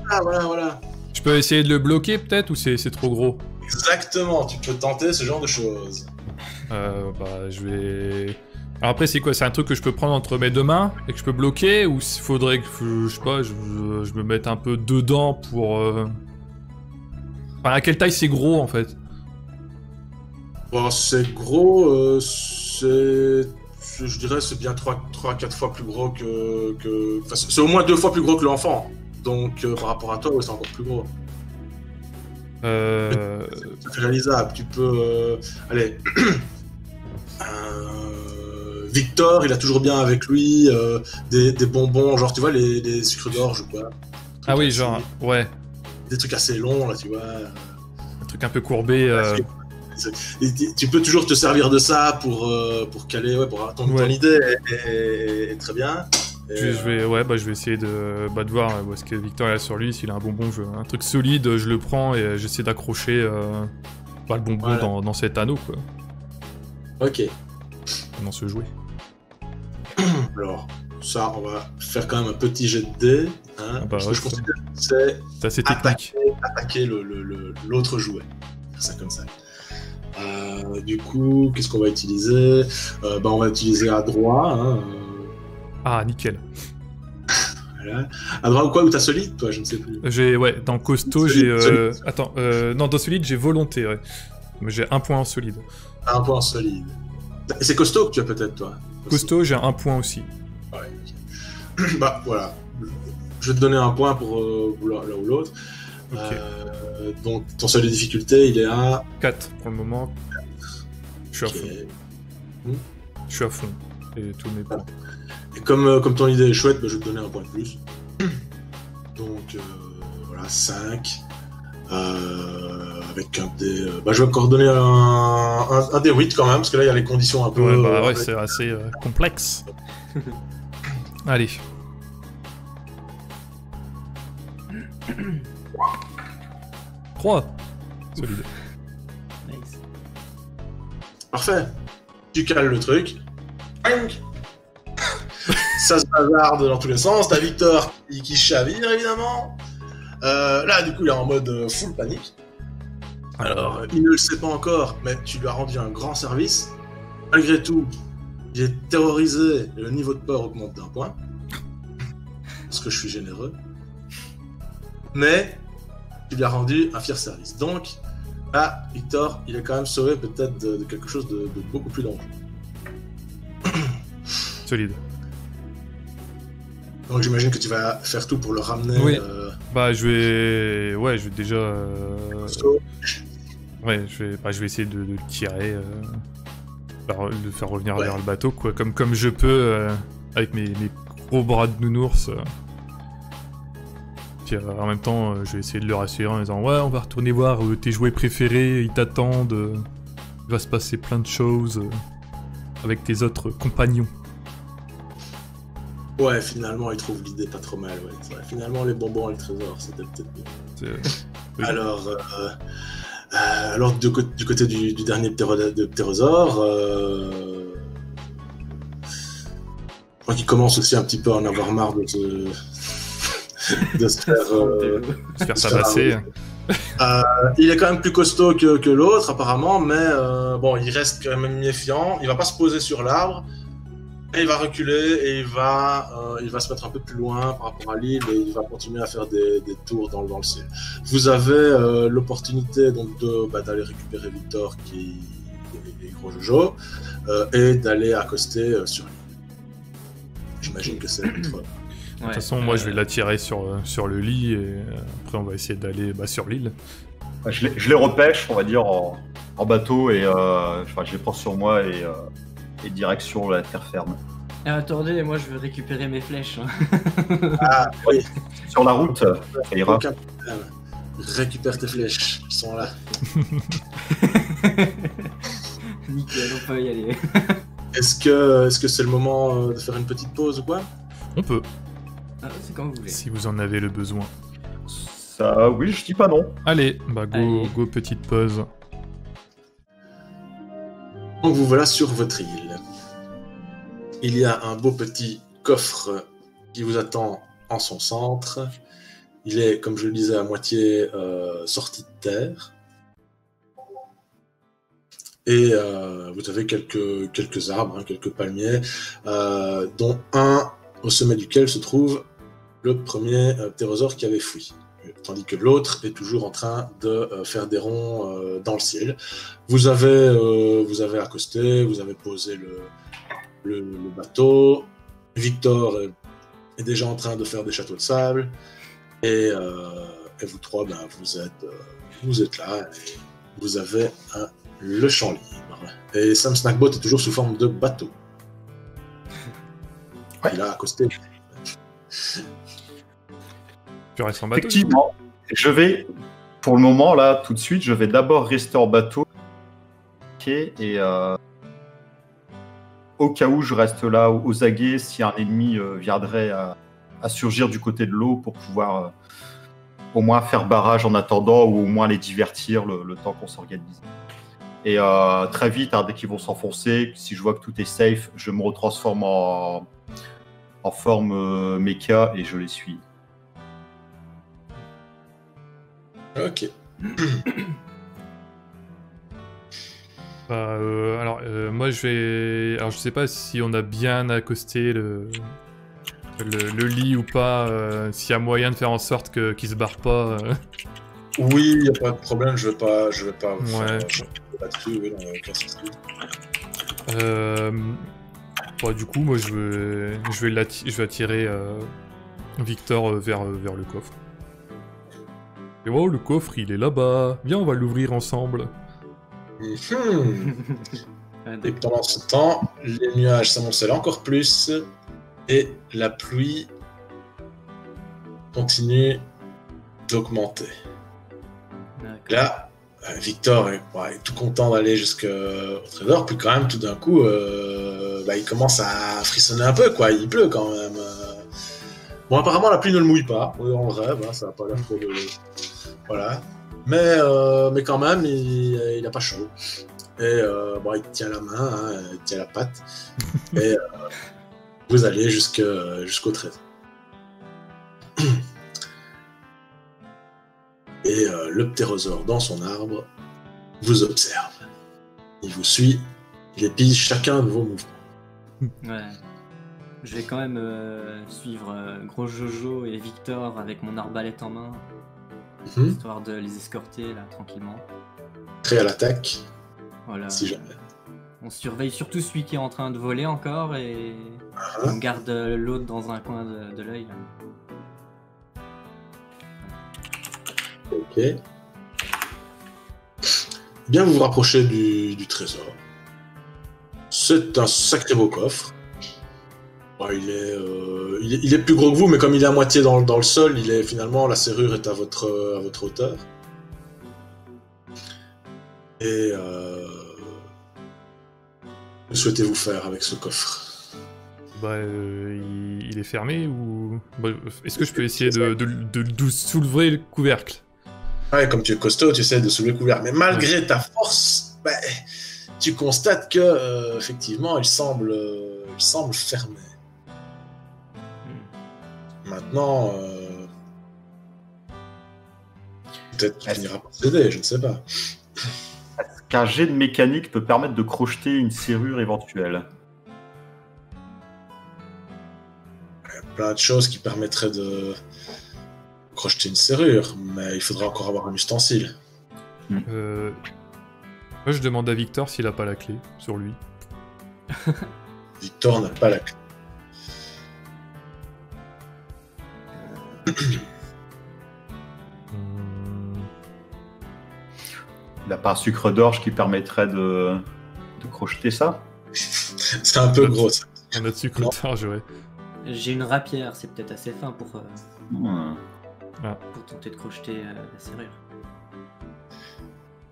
Ah, voilà. Je peux essayer de le bloquer, peut-être, ou c'est trop gros? Exactement, tu peux tenter ce genre de choses. Bah, je vais... Alors après, c'est quoi? C'est un truc que je peux prendre entre mes deux mains et que je peux bloquer? Ou il faudrait que, je sais pas, je me mette un peu dedans pour... Enfin, à quelle taille c'est gros, en fait? Bon, c'est gros, je dirais c'est bien 3-4 fois plus gros que... Enfin, c'est au moins 2 fois plus gros que l'enfant. Donc, par rapport à toi, ouais, c'est encore plus gros. C'est réalisable. Tu peux... allez... Victor, il a toujours bien avec lui des bonbons, genre, tu vois, les sucres d'orge ou quoi. Ah oui, genre, ouais. Des trucs assez longs, là, tu vois. Un truc un peu courbé. Et tu peux toujours te servir de ça pour caler, ouais, pour ton idée est très bien. Et, je vais essayer de voir où est-ce que Victor est sur lui, s'il a un bonbon, un truc solide, je le prends et j'essaie d'accrocher le bonbon voilà. dans cet anneau, quoi. Ok. Dans ce jouet. Alors, ça, on va faire quand même un petit jet de dés. Hein, Ah bah parce ouais, que je considère que c'est assez technique. attaquer l'autre jouet. Faire ça comme ça. Du coup, qu'est-ce qu'on va utiliser? On va utiliser à droit. Hein, Ah, nickel. Voilà. À droit ou quoi? Ou t'as solide, toi? Je ne sais plus. Dans costaud, Solide, j'ai... solide. Attends, non, dans solide, j'ai volonté, ouais. Mais j'ai 1 point en solide. Un point solide. Et c'est costaud que tu as peut-être, toi? Costaud, j'ai 1 point aussi. Ouais, ok. Bah, voilà. Je vais te donner un point pour l'un ou l'autre. Ok. Donc, ton seuil de difficulté, il est à... 4 pour le moment. Je suis à Ok. fond. Je suis à fond. Et tous mes points. Et comme ton idée est chouette, bah, je vais te donner un point de plus. Donc, voilà, 5. Avec un dé... je vais encore donner un dé 8 quand même, parce que là, il y a les conditions un peu... Ouais, c'est assez complexe. Allez. Trois. Solide. Nice. Parfait. Tu cales le truc. Bang. Ça se bazarde dans tous les sens. T'as Victor qui chavire, évidemment. Là, du coup, il est en mode full panique. Alors, il ne le sait pas encore, mais tu lui as rendu un grand service. Malgré tout, il est terrorisé et le niveau de peur augmente d'1 point. Parce que je suis généreux. Mais tu lui as rendu un fier service. Donc, là, Victor, il est quand même sauvé peut-être de quelque chose de beaucoup plus dangereux. Solide. Donc j'imagine que tu vas faire tout pour le ramener. Oui. Je vais déjà. Costaud. Ouais, je vais essayer de le tirer, de le faire revenir vers le bateau, quoi, comme je peux, avec mes gros bras de nounours. Puis en même temps, je vais essayer de le rassurer en disant ouais, on va retourner voir tes jouets préférés, ils t'attendent, il va se passer plein de choses avec tes autres compagnons. Ouais, finalement, il trouve l'idée pas trop mal. Ouais. C'est vrai. Finalement, les bonbons et le trésor, c'était peut-être bien. Oui. Alors du côté du dernier ptérosaure, je crois qu'il commence aussi un petit peu à en avoir marre de se faire tabasser. Il est quand même plus costaud que l'autre, apparemment, mais il reste quand même méfiant. Il va pas se poser sur l'arbre. Et il va reculer et il va se mettre un peu plus loin par rapport à l'île et il va continuer à faire des tours dans le ciel. Vous avez l'opportunité donc d'aller récupérer Victor qui est gros Jojo et d'aller accoster sur l'île. J'imagine que c'est votre... De toute façon, moi je vais l'attirer sur le lit et après on va essayer d'aller sur l'île. Je les repêche, on va dire, en bateau et je les prends sur moi et direction la terre ferme. Attendez, moi je veux récupérer mes flèches. Ah, oui, Sur la route, ça ira. aucun problème. Récupère tes flèches, ils sont là. Nickel, on peut y aller. Est-ce que c'est le moment de faire une petite pause ou quoi? On peut, Ah, c'est comme vous voulez. si vous en avez le besoin. Ça, oui, je dis pas non. Allez, bah Allez. go petite pause. Donc vous voilà sur votre île. Il y a un beau petit coffre qui vous attend en son centre. Il est, comme je le disais, à moitié sorti de terre. Et vous avez quelques arbres, hein, quelques palmiers, dont un au sommet duquel se trouve le premier ptérosaure qui avait fui. Tandis que l'autre est toujours en train de faire des ronds dans le ciel. Vous avez accosté, vous avez posé le bateau. Victor est déjà en train de faire des châteaux de sable. Et vous trois, ben, vous êtes là. Et vous avez le champ libre. Et Sam Snackbot est toujours sous forme de bateau. Ouais. Il a accosté. Tu restes en bateau? Effectivement, je vais, pour le moment, là, tout de suite, je vais d'abord rester en bateau. Et au cas où je reste là aux aguets, si un ennemi viendrait à surgir du côté de l'eau pour pouvoir au moins faire barrage en attendant ou au moins les divertir le temps qu'on s'organise. Et très vite, hein, dès qu'ils vont s'enfoncer, si je vois que tout est safe, je me retransforme en forme mecha et je les suis. Ok. Bah, moi je vais. Alors je sais pas si on a bien accosté le lit ou pas, s'il y a moyen de faire en sorte qu'il se barre pas. Oui, il n'y a pas de problème, je vais pas Ouais. là-dessus, oui, non, y a aucun souci. Bah, du coup, moi je vais attirer Victor vers le coffre. Et oh, le coffre il est là-bas. Viens, on va l'ouvrir ensemble. Mhm. Ah, Et d'accord. pendant ce temps, les nuages s'amoncellent encore plus et la pluie continue d'augmenter. D'accord. Là, Victor est tout content d'aller jusqu'au trésor, puis quand même, tout d'un coup, il commence à frissonner un peu, quoi. Il pleut quand même. Bon, apparemment, la pluie ne le mouille pas. On le rêve, hein, ça n'a pas l'air trop de... Voilà. Mais quand même, il n'a pas chaud. Et il tient la main, hein, il tient la patte. Et vous allez jusqu'au trésor. Et le ptérosaure dans son arbre vous observe. Il vous suit, il épise chacun de vos mouvements. Ouais. Je vais quand même suivre Gros Jojo et Victor avec mon arbalète en main, histoire de les escorter là tranquillement. Prêt à l'attaque, Voilà. si jamais. On surveille surtout celui qui est en train de voler encore et on garde l'autre dans un coin de l'œil. Là. Ok. Bien, vous vous rapprochez du trésor. C'est un sacré beau coffre. Bon, il est plus gros que vous, mais comme il est à moitié dans le sol, finalement la serrure est à votre hauteur. Et que souhaitez-vous faire avec ce coffre? Bah, il est fermé ou. Bah, est-ce que je peux essayer de soulever le couvercle? Ouais, comme tu es costaud, tu essaies de soulever le couvercle. Mais malgré ta force, tu constates que effectivement, il semble fermé. Maintenant, peut-être qu'il finira par céder, je ne sais pas. Est-ce qu'un jet de mécanique peut permettre de crocheter une serrure éventuelle? Il y a plein de choses qui permettraient de crocheter une serrure, mais il faudra encore avoir un ustensile. Moi, je demande à Victor s'il a pas la clé sur lui. Victor n'a pas la clé. Il n'a pas un sucre d'orge qui permettrait de crocheter ça? C'est un peu gros, ça. Un autre scrutage, ouais. J'ai une rapière, c'est peut-être assez fin pour tenter de crocheter la serrure.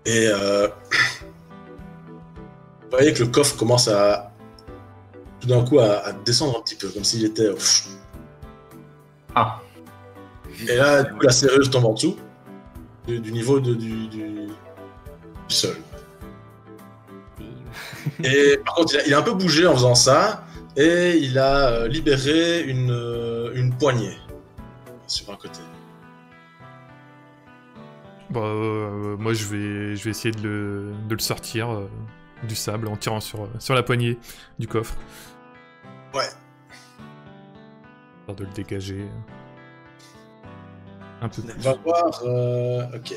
Et vous voyez que le coffre commence à tout d'un coup à descendre un petit peu, comme s'il était... Ah. Et là, du coup, la serrure tombe en dessous du niveau du sol. Et par contre, il a un peu bougé en faisant ça, et il a libéré une poignée sur un côté. Bah, moi je vais essayer de le sortir du sable en tirant sur la poignée du coffre. Ouais. De le dégager un peu On plus. va voir. Ok.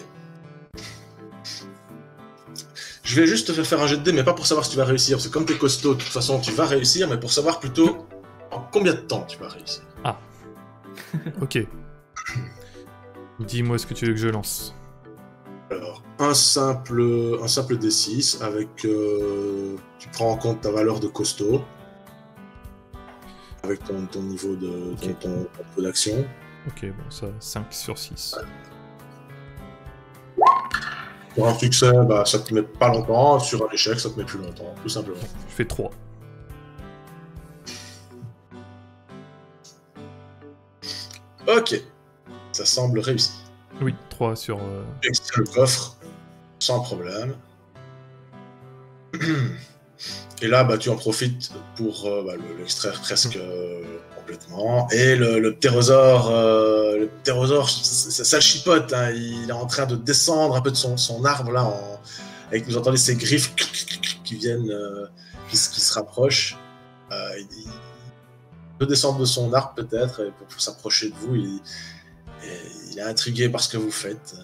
Je vais juste te faire un jet de dés, mais pas pour savoir si tu vas réussir, parce que comme t'es costaud, de toute façon, tu vas réussir, mais pour savoir plutôt en combien de temps tu vas réussir. Ah. Ok. Dis-moi ce que tu veux que je lance. Alors, un simple D6 avec... tu prends en compte ta valeur de costaud, avec ton niveau de ton niveau d'action. Ok, bon, ça, 5 sur 6. Pour un succès, bah, ça te met pas longtemps. Sur un échec, ça te met plus longtemps, tout simplement. Je fais 3. Ok. Ça semble réussi. Oui, 3 sur... Tu extrais le coffre, sans problème. Et là, bah, tu en profites pour l'extraire presque complètement. Et le ptérosaure, ça le chipote. Hein. Il est en train de descendre un peu de son arbre, là, avec, vous entendez ces griffes qui viennent, qui se rapprochent. Il peut descendre de son arbre, peut-être, et pour s'approcher de vous. Il est intrigué par ce que vous faites.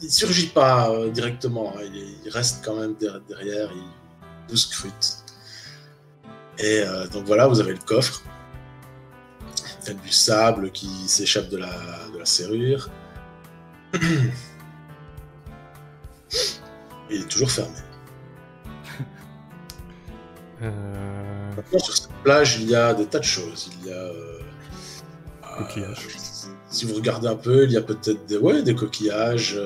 Il ne surgit pas directement, hein. Il reste quand même derrière, il vous scrute. Et donc voilà, vous avez le coffre. Il y a du sable qui s'échappe de la serrure. Il est toujours fermé. Maintenant, sur cette plage, il y a des tas de choses. Il y a... coquillages. Si vous regardez un peu, il y a peut-être des coquillages,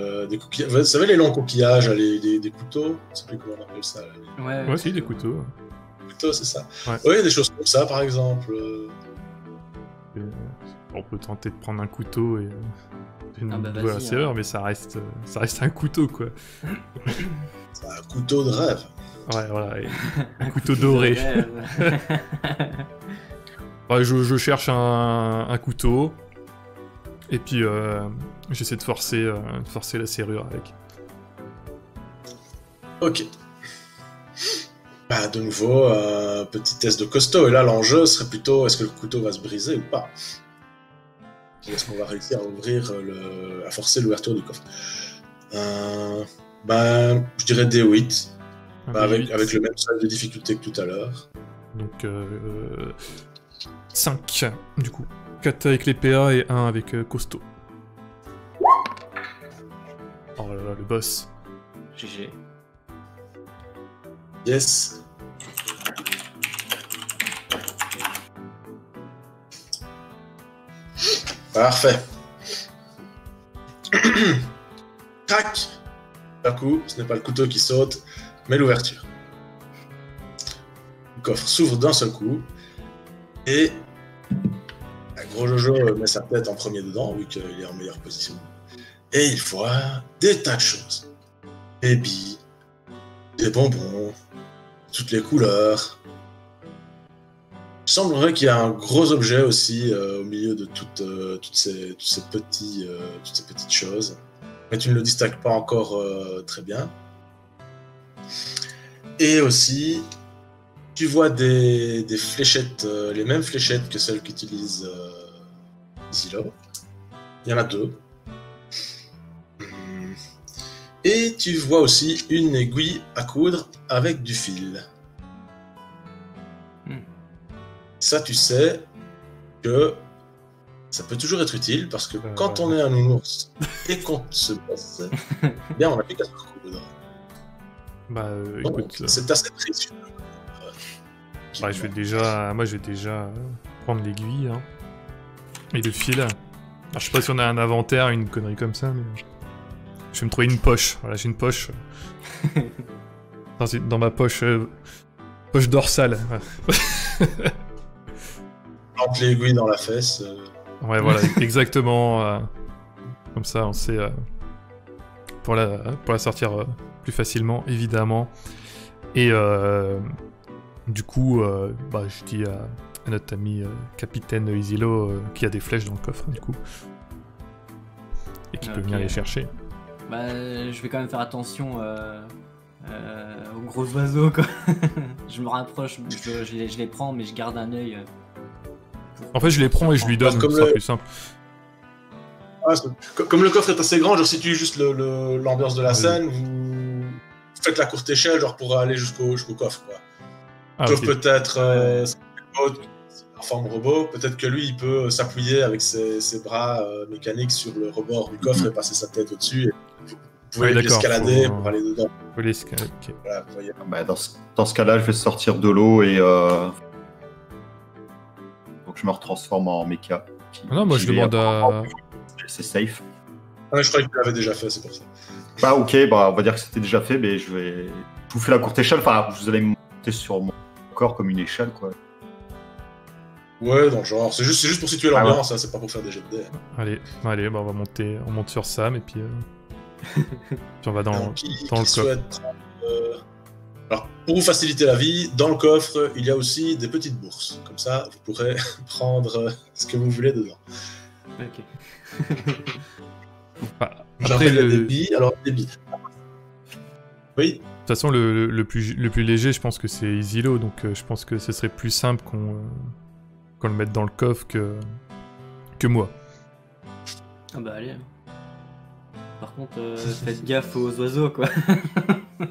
Vous savez, les longs coquillages, des couteaux. Je ne sais plus comment on appelle ça. Ouais, si, des couteaux. Des couteaux, c'est ça. Ouais. Oui, des choses comme ça, par exemple. On peut tenter de prendre un couteau et vas-y, la serrure, mais ça reste un couteau, quoi. C'est un couteau de rêve. Ouais, voilà. Un couteau doré. Ouais, je cherche un couteau. Et puis, j'essaie de forcer la serrure avec. Ok. Bah, de nouveau, un petit test de costaud. Et là, l'enjeu serait plutôt, est-ce que le couteau va se briser ou pas? Est-ce qu'on va réussir à à forcer l'ouverture du coffre? Je dirais D8. Avec le même seuil de difficulté que tout à l'heure. Donc, 5, du coup. 4 avec les PA et 1 avec costaud. Oh là là, le boss. GG. Yes. Parfait. Crac. D'un coup, ce n'est pas le couteau qui saute, mais l'ouverture. Le coffre s'ouvre d'un seul coup, et Gros Jojo met sa tête en premier dedans, vu qu'il est en meilleure position. Et il voit des tas de choses. Des billes, des bonbons, toutes les couleurs. Il semblerait qu'il y a un gros objet aussi au milieu de toutes ces petites choses. Mais tu ne le distingues pas encore très bien. Et aussi, tu vois des fléchettes, les mêmes fléchettes que celles qu'utilise Zilo. Il y en a 2. Et tu vois aussi une aiguille à coudre avec du fil. Ça, tu sais que ça peut toujours être utile parce que quand on est un nounours et qu'on se blesse, bien on n'a plus qu'à se recoudre. Bah, écoute. C'est assez précieux Ouais, je vais déjà prendre l'aiguille hein. Et le fil. Alors, je sais pas si on a un inventaire, une connerie comme ça, mais je vais me trouver une poche. Voilà, j'ai une poche dans ma poche dorsale. Plante l'aiguille dans la fesse. Ouais, voilà, exactement. Comme ça, on sait pour la sortir plus facilement, évidemment. Et du coup, je dis à notre ami capitaine Isilo qui a des flèches dans le coffre, du coup. Et qui peut venir les chercher. Bah, je vais quand même faire attention aux gros oiseaux, quoi. Je me rapproche, je les prends, mais je garde un œil. En fait, je les prends et je lui donne, comme ce sera le- plus simple. Ah, comme le coffre est assez grand, genre si tu juste l'ambiance de la Oui. scène, vous faites la courte échelle genre pour aller jusqu'au coffre quoi. Ah, Sauf ok. peut-être en forme robot, peut-être que lui il peut s'appuyer avec ses bras mécaniques sur le rebord du coffre et passer sa tête au-dessus. Et vous pouvez Oui, d'accord, l'escalader faut- pour aller dedans. Faut l'escalader, ok. Voilà, vous voyez. Bah, dans ce cas-là, je vais sortir de l'eau et donc je me retransforme en mecha. Non, moi je demande à... C'est safe. Ah, je croyais que tu l'avais déjà fait, c'est pour ça. Bah ok, on va dire que c'était déjà fait, mais je vous fais la courte échelle. Enfin, vous allez monter sur mon corps comme une échelle, quoi. Ouais, dans le genre, c'est juste pour situer Ah l'ambiance, hein, c'est pas pour faire des jets de dés. Allez, on va monter, on monte sur Sam et puis puis on va dans Alors, qui le qui coffre. souhaite prendre, Alors, pour vous faciliter la vie, dans le coffre, il y a aussi des petites bourses. Comme ça, vous pourrez prendre ce que vous voulez dedans. Ok. Bah, J'en après, fais des de billes. Alors, des billes. Oui, toute façon, le plus léger, je pense que c'est Isilo, donc je pense que ce serait plus simple qu'on le mette dans le coffre que moi. Ah bah allez. Par contre, faites gaffe aux oiseaux, quoi.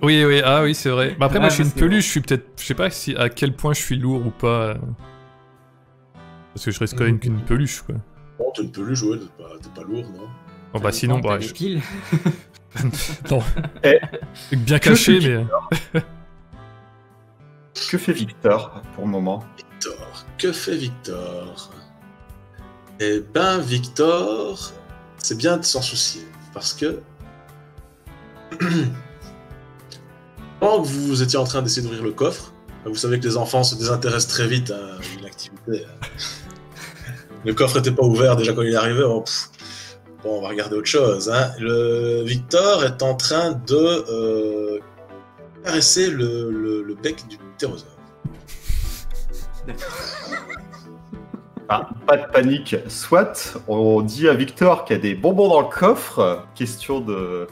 Oui, c'est vrai. Bah, après, moi, Ouais, je suis une parce que peluche, je suis peut-être... Je sais pas à quel point je suis lourd ou pas. Parce que je reste quand même qu'une peluche, quoi. bon, t'es une peluche, ouais, t'es pas lourd, non? Bon, bah, sinon, T'as bah, des piles. non. Eh, Bien caché, mais... Que fait Victor pour le moment? Victor, que fait Victor? Eh ben, Victor, c'est bien de s'en soucier, parce que pendant que vous étiez en train d'essayer d'ouvrir le coffre, vous savez que les enfants se désintéressent très vite à une activité. Le coffre n'était pas ouvert déjà quand il est arrivé. Bon, on va regarder autre chose. Hein. Le Victor est en train de caresser le bec du ptérosaure. Ah, pas de panique. Soit on dit à Victor qu'il y a des bonbons dans le coffre, question de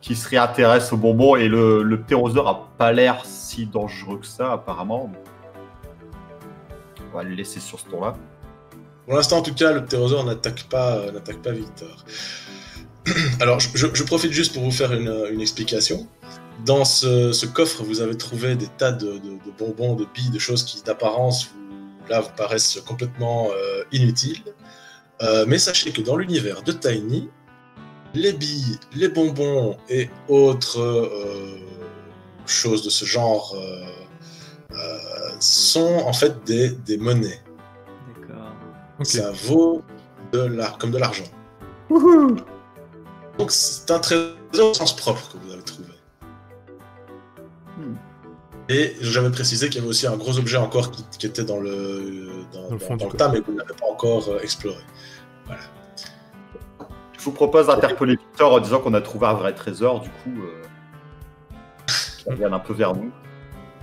qui se réintéresse aux bonbons, et le ptérosaure a pas l'air si dangereux que ça apparemment. On va le laisser sur ce ton-là. Pour l'instant, en tout cas, le ptérosaure n'attaque pas Victor. Alors, je profite juste pour vous faire une explication. Dans ce coffre, vous avez trouvé des tas de bonbons, de billes, de choses qui, d'apparence, vous paraissent complètement inutiles. Mais sachez que dans l'univers de Tiny, les billes, les bonbons et autres choses de ce genre sont en fait des monnaies. D'accord. Ok. Ça vaut comme de l'argent. Wouhou! Donc c'est un trésor au sens propre que vous avez trouvé. Et j'avais précisé qu'il y avait aussi un gros objet encore qui était dans le fond du tas, mais que vous n'avez pas encore exploré. Voilà. Je vous propose d'interpeller Victor en disant qu'on a trouvé un vrai trésor, du coup, qui revienne un peu vers nous.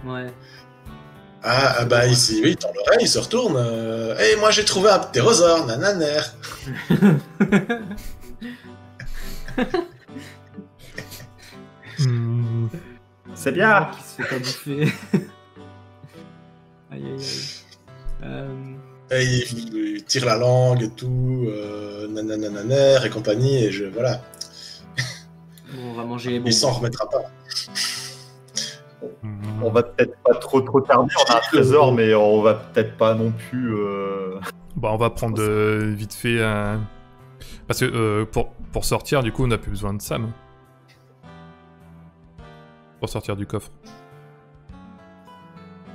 Ouais. Ah bah ici, oui, il tend l'oreille, il se retourne. Hey, moi j'ai trouvé un ptérosaure, nananer. C'est bien! Qui se fait pas bouffer. Aïe aïe aïe. Et il tire la langue et tout, nanananer et compagnie, et voilà. Bon, on va manger les bonbons. Il s'en remettra pas. On va peut-être pas trop tarder, on a un trésor, mais on va peut-être pas non plus... Bah, on va prendre vite fait un... Parce que pour sortir, du coup, on n'a plus besoin de Sam. Pour sortir du coffre.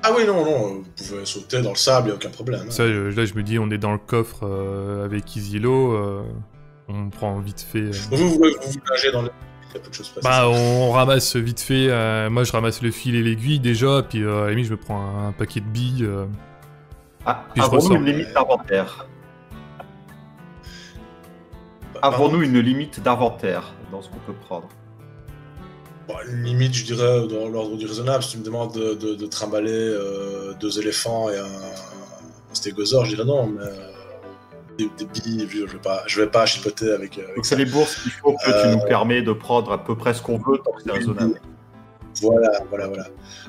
Ah oui, non, vous pouvez sauter dans le sable, il n'y a aucun problème. Ça, là, je me dis, on est dans le coffre avec Isilo, on prend vite fait... Vous nagez dans le... Il y a peu de choses près. Bah, on ramasse vite fait, moi je ramasse le fil et l'aiguille déjà, puis à la limite je me prends un paquet de billes. Puis je avons-nous ressors. une limite d'inventaire? Avons-nous une limite d'inventaire dans ce qu'on peut prendre? Bon, limite, je dirais, dans l'ordre du raisonnable, si tu me demandes de trimballer 2 éléphants et un stégosaure, je dirais non, mais des billes, je vais pas chipoter avec Donc ça. c'est les bourses qu'il faut que tu nous permets de prendre à peu près ce qu'on veut tant que c'est raisonnable. Voilà.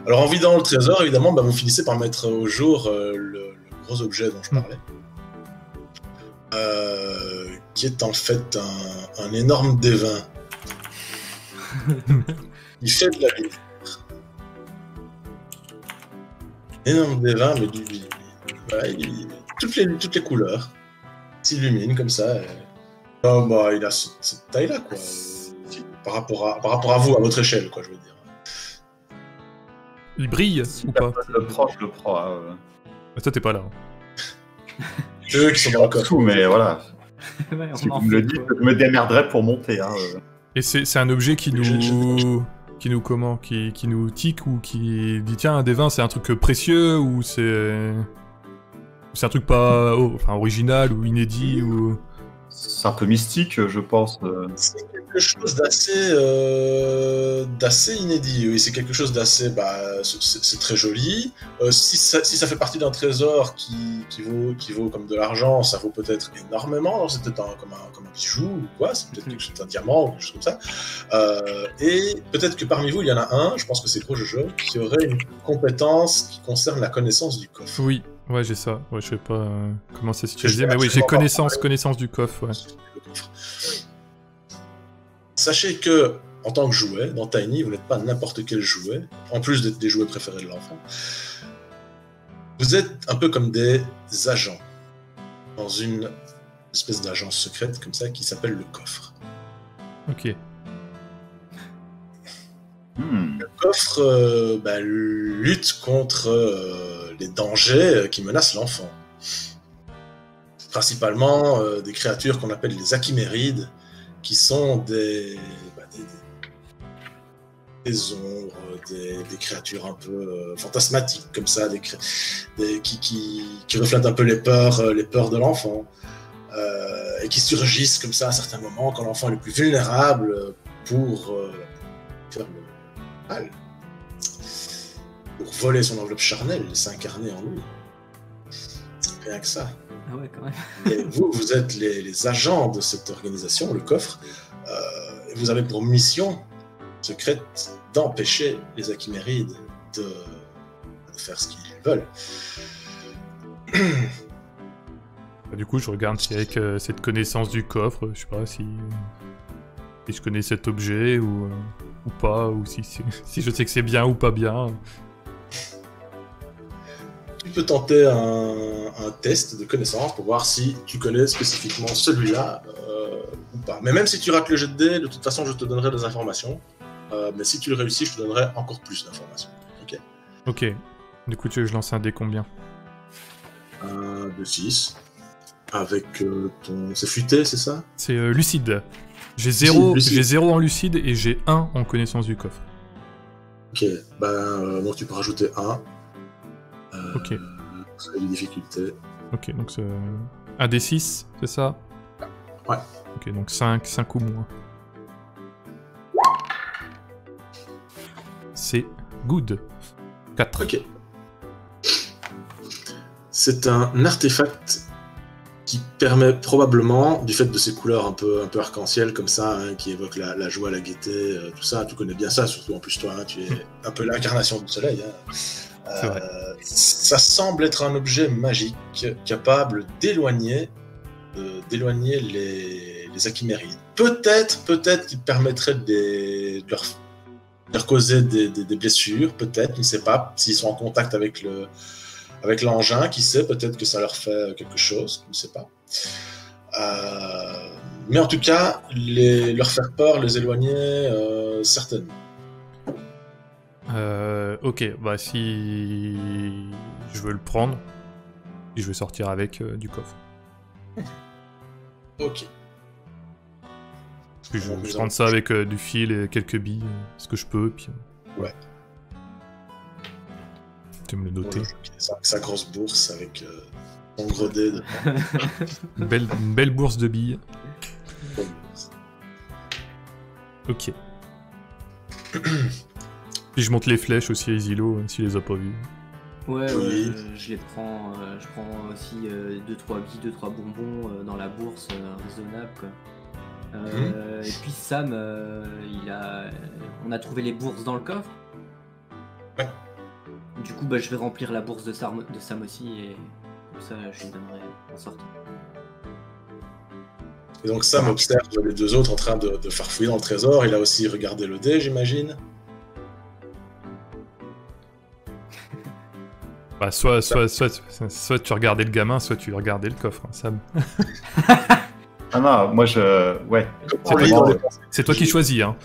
Alors en vidant le trésor, évidemment, vous finissez par mettre au jour le gros objet dont je parlais, qui est en fait un énorme dévin. Il fait de la lumière. Énorme dévin, mais toutes les couleurs s'illuminent comme ça. Il a cette taille-là, quoi. Par rapport à vous, à votre échelle, quoi, je veux dire. Il brille ou pas? Le proche le prend. Toi t'es pas là. C'est eux qui sont dans le coffre. Tout, mais voilà. Ouais, Si on en vous me le fait, dites, quoi. je me démerderai pour monter. Et c'est un objet qui nous tique ou qui dit tiens, un des vins c'est un truc précieux ou c'est un truc pas original ou inédit ou... C'est un peu mystique, je pense. C'est quelque chose d'assez inédit. Oui, c'est quelque chose d'assez... c'est très joli. Si ça fait partie d'un trésor qui vaut comme de l'argent, ça vaut peut-être énormément. Alors, c'est peut-être comme un bijou ou quoi. C'est peut-être quelque chose d'un diamant ou quelque chose comme ça. Et peut-être que parmi vous, il y en a un, je pense que c'est le gros jeu, qui aurait une compétence qui concerne la connaissance du coffre. Oui, ouais, j'ai ça. Ouais, je sais pas comment c'est Je situé, vais mais oui, j'ai absolument connaissance du coffre, ouais. Sachez que, en tant que jouet, dans Tiny, vous n'êtes pas n'importe quel jouet, en plus d'être des jouets préférés de l'enfant. Vous êtes un peu comme des agents, dans une espèce d'agence secrète comme ça qui s'appelle le coffre. Ok. Le coffre lutte contre les dangers qui menacent l'enfant. Principalement des créatures qu'on appelle les Achimérides, qui sont des ombres, des créatures un peu fantasmatiques comme ça, qui reflètent un peu les peurs de l'enfant, et qui surgissent comme ça à certains moments quand l'enfant est le plus vulnérable pour faire le mal, pour voler son enveloppe charnelle et s'incarner en lui. Rien que ça. Ah ouais, quand même. Et vous êtes les agents de cette organisation, le coffre, et vous avez pour mission secrète d'empêcher les Achimérides de faire ce qu'ils veulent. Du coup, je regarde si avec cette connaissance du coffre, je sais pas si je connais cet objet ou pas, ou si je sais que c'est bien ou pas bien. Tu peux tenter un test de connaissance pour voir si tu connais spécifiquement celui-là ou pas. Mais même si tu rates le jet de dés, de toute façon, je te donnerai des informations. Mais si tu le réussis, je te donnerai encore plus d'informations. Ok. Du coup, je lance un dé combien? Un de 6. Avec ton... C'est futé, c'est ça? C'est lucide. J'ai 0 lucide. En lucide et j'ai 1 en connaissance du coffre. Ok, donc tu peux rajouter 1. Ok. C'est une difficulté. Ok, donc c'est un des 6, c'est ça? Ouais. Ok, donc 5 ou moins. C'est good. 4. Ok. C'est un artefact qui permet probablement, du fait de ses couleurs un peu arc-en-ciel comme ça, hein, qui évoquent la joie, la gaieté, tout ça, tu connais bien ça, surtout en plus toi, hein, tu es un peu l'incarnation du soleil. Hein. C'est vrai. Ça semble être un objet magique capable d'éloigner les Achimérides. Peut-être qu'il permettrait de leur causer des blessures, peut-être, je ne sais pas, s'ils sont en contact avec l'engin, qui sait, peut-être que ça leur fait quelque chose, je ne sais pas. Mais en tout cas, leur faire peur, les éloigner, certainement. Ok, bah si je veux le prendre, je vais sortir avec du coffre. Ok. Puis je rentre ça avec du fil et quelques billes, ce que je peux, puis... Ouais. Tu me le noter. Ouais, sa grosse bourse avec son gros dé dedans. Une belle bourse de billes. Ok. Puis je monte les flèches aussi à Isilo, s'il les a pas vues. Ouais, Oui. je les prends. Je prends aussi 2-3 billes, 2-3 bonbons dans la bourse raisonnable, quoi. Et puis Sam, on a trouvé les bourses dans le coffre. Ouais. Du coup, je vais remplir la bourse de Sam aussi et comme ça, je lui donnerai en sortant. Et donc Sam observe les deux autres en train de farfouiller dans le trésor. Il a aussi regardé le dé, j'imagine. Bah, soit tu regardais le gamin, soit tu regardais le coffre, hein, Sam. Ah non, moi je... Ouais. C'est toi qui choisis, hein.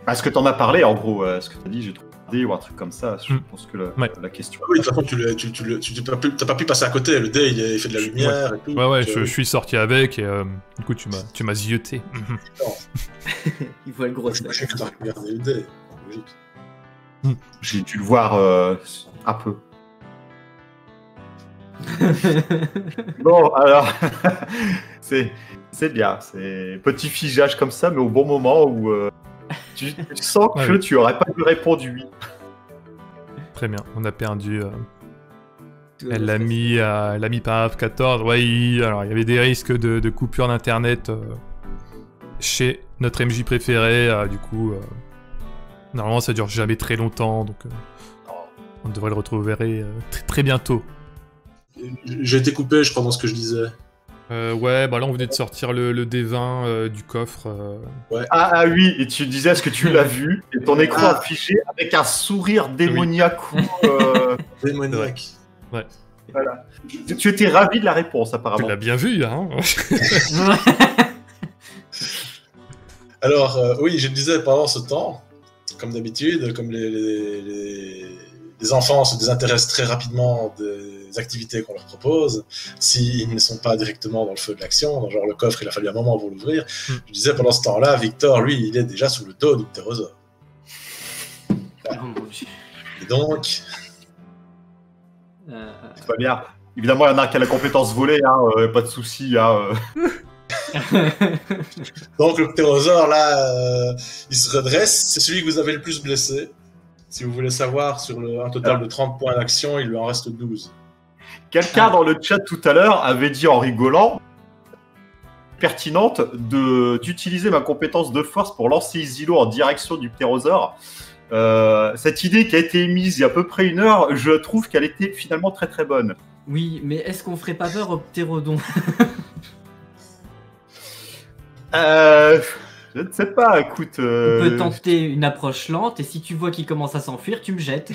Est-ce que t'en as parlé, en gros, ce que t'as dit, j'ai trouvé un dé ou un truc comme ça, je pense que la question... Oui, de toute façon, t'as pas pu passer à côté. Le dé, il fait de la lumière et tout. Ouais, je suis sorti avec et du coup, tu m'as zioté. Il voit le gros Je sais que t'as regardé le dé. Logique. J'ai dû le voir un peu. Bon, alors, c'est bien, c'est petit figeage comme ça, mais au bon moment où tu sens que tu aurais pas dû répondre oui. Très bien, on a perdu. Elle l'a mis par 14. Ouais, alors il y avait des risques de coupure d'internet chez notre MJ préféré. Du coup, normalement ça dure jamais très longtemps, donc on devrait le retrouver très bientôt. J'ai été coupé, je crois, dans ce que je disais. Ouais, bah là on venait de sortir le D20 du coffre. Ouais. Ah oui, et tu disais, est-ce que tu l'as vu? Et ton écran affiché avec un sourire démoniaque. Démoniaque. Ouais. Voilà. Tu étais ravi de la réponse, apparemment. Tu l'as bien vu, hein. Alors, oui, je le disais pendant ce temps, comme d'habitude, comme les enfants se désintéressent très rapidement des activités qu'on leur propose, s'ils ne sont pas directement dans le feu de l'action, genre le coffre, il a fallu un moment pour l'ouvrir. Je disais, pendant ce temps-là, Victor, lui, il est déjà sous le dos du ptérosaure. Et donc... C'est pas bien. Évidemment, il y en a qui a la compétence volée, hein, pas de souci. Hein, Donc le ptérosaure, là, il se redresse. C'est celui que vous avez le plus blessé. Si vous voulez savoir, sur un total de 30 points d'action, il lui en reste 12. Quelqu'un dans le chat tout à l'heure avait dit en rigolant, pertinente, d'utiliser ma compétence de force pour lancer Isilo en direction du ptérosaure. Cette idée qui a été émise il y a à peu près 1 heure, je trouve qu'elle était finalement très très bonne. Oui, mais est-ce qu'on ferait pas peur au ptérodon? Je ne sais pas, écoute... On peut tenter une approche lente, et si tu vois qu'il commence à s'enfuir, tu me jettes.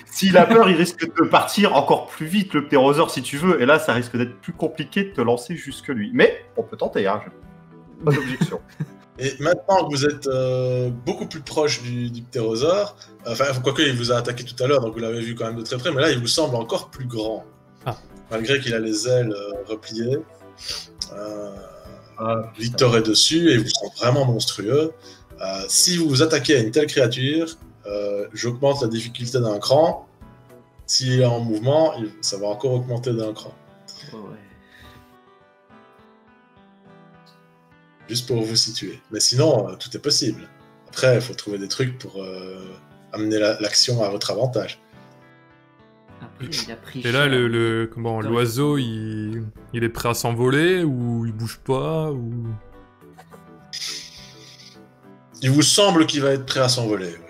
S'il a peur, il risque de partir encore plus vite, le ptérosaure, si tu veux, et là, ça risque d'être plus compliqué de te lancer jusque lui. Mais on peut tenter, hein, pas d'objection. Et maintenant que vous êtes beaucoup plus proche du ptérosaure, enfin, quoique il vous a attaqué tout à l'heure, donc vous l'avez vu quand même de très près, mais là, il vous semble encore plus grand. Malgré qu'il a les ailes repliées. Victor est dessus et il vous semble vraiment monstrueux. Si vous vous attaquez à une telle créature, j'augmente la difficulté d'un cran. S'il est en mouvement, ça va encore augmenter d'un cran. Oh ouais. Juste pour vous situer. Mais sinon, tout est possible. Après, il faut trouver des trucs pour amener l'action à votre avantage. Après, il a pris Et là, cher. l'oiseau, il est prêt à s'envoler ou il bouge pas ou... Il vous semble qu'il va être prêt à s'envoler, oui.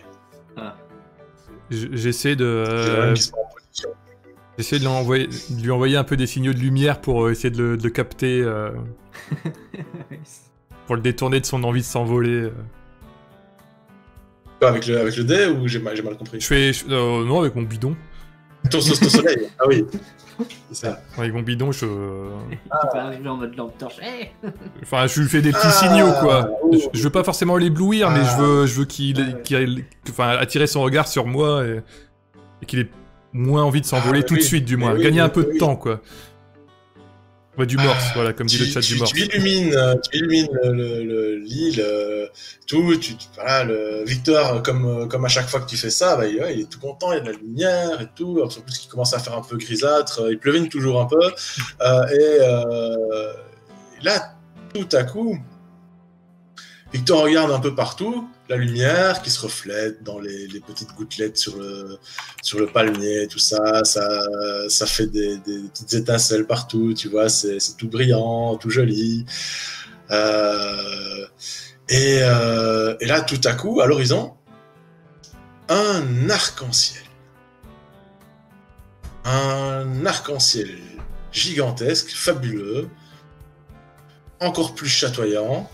J'essaie de... Qui sera en position. J'essaie de lui envoyer un peu des signaux de lumière pour essayer de le capter, pour le détourner de son envie de s'envoler. Avec le dé ou j'ai mal compris? Non, avec mon bidon. Ton soleil. Ah oui. C'est ça. Avec mon bidon, Tu peux arriver en mode lampe torche. Hey Enfin, je lui fais des petits signaux, quoi. Je veux pas forcément l'éblouir, mais je veux enfin, attirer son regard sur moi et qu'il ait moins envie de s'envoler tout de suite, du moins. Gagner un peu de temps, quoi. Ouais, du morse, voilà, comme dit le chat du morse. Tu illumines l'île, tout. Voilà, Victor, comme à chaque fois que tu fais ça, bah, il est tout content, il y a de la lumière et tout. En plus, il commence à faire un peu grisâtre, il pleuvine toujours un peu. Et là, tout à coup, Victor regarde un peu partout, la lumière qui se reflète dans les petites gouttelettes sur le palmier, tout ça, ça fait des petites étincelles partout, tu vois, c'est tout brillant, tout joli. Et là, tout à coup, à l'horizon, un arc-en-ciel. Un arc-en-ciel gigantesque, fabuleux, encore plus chatoyant,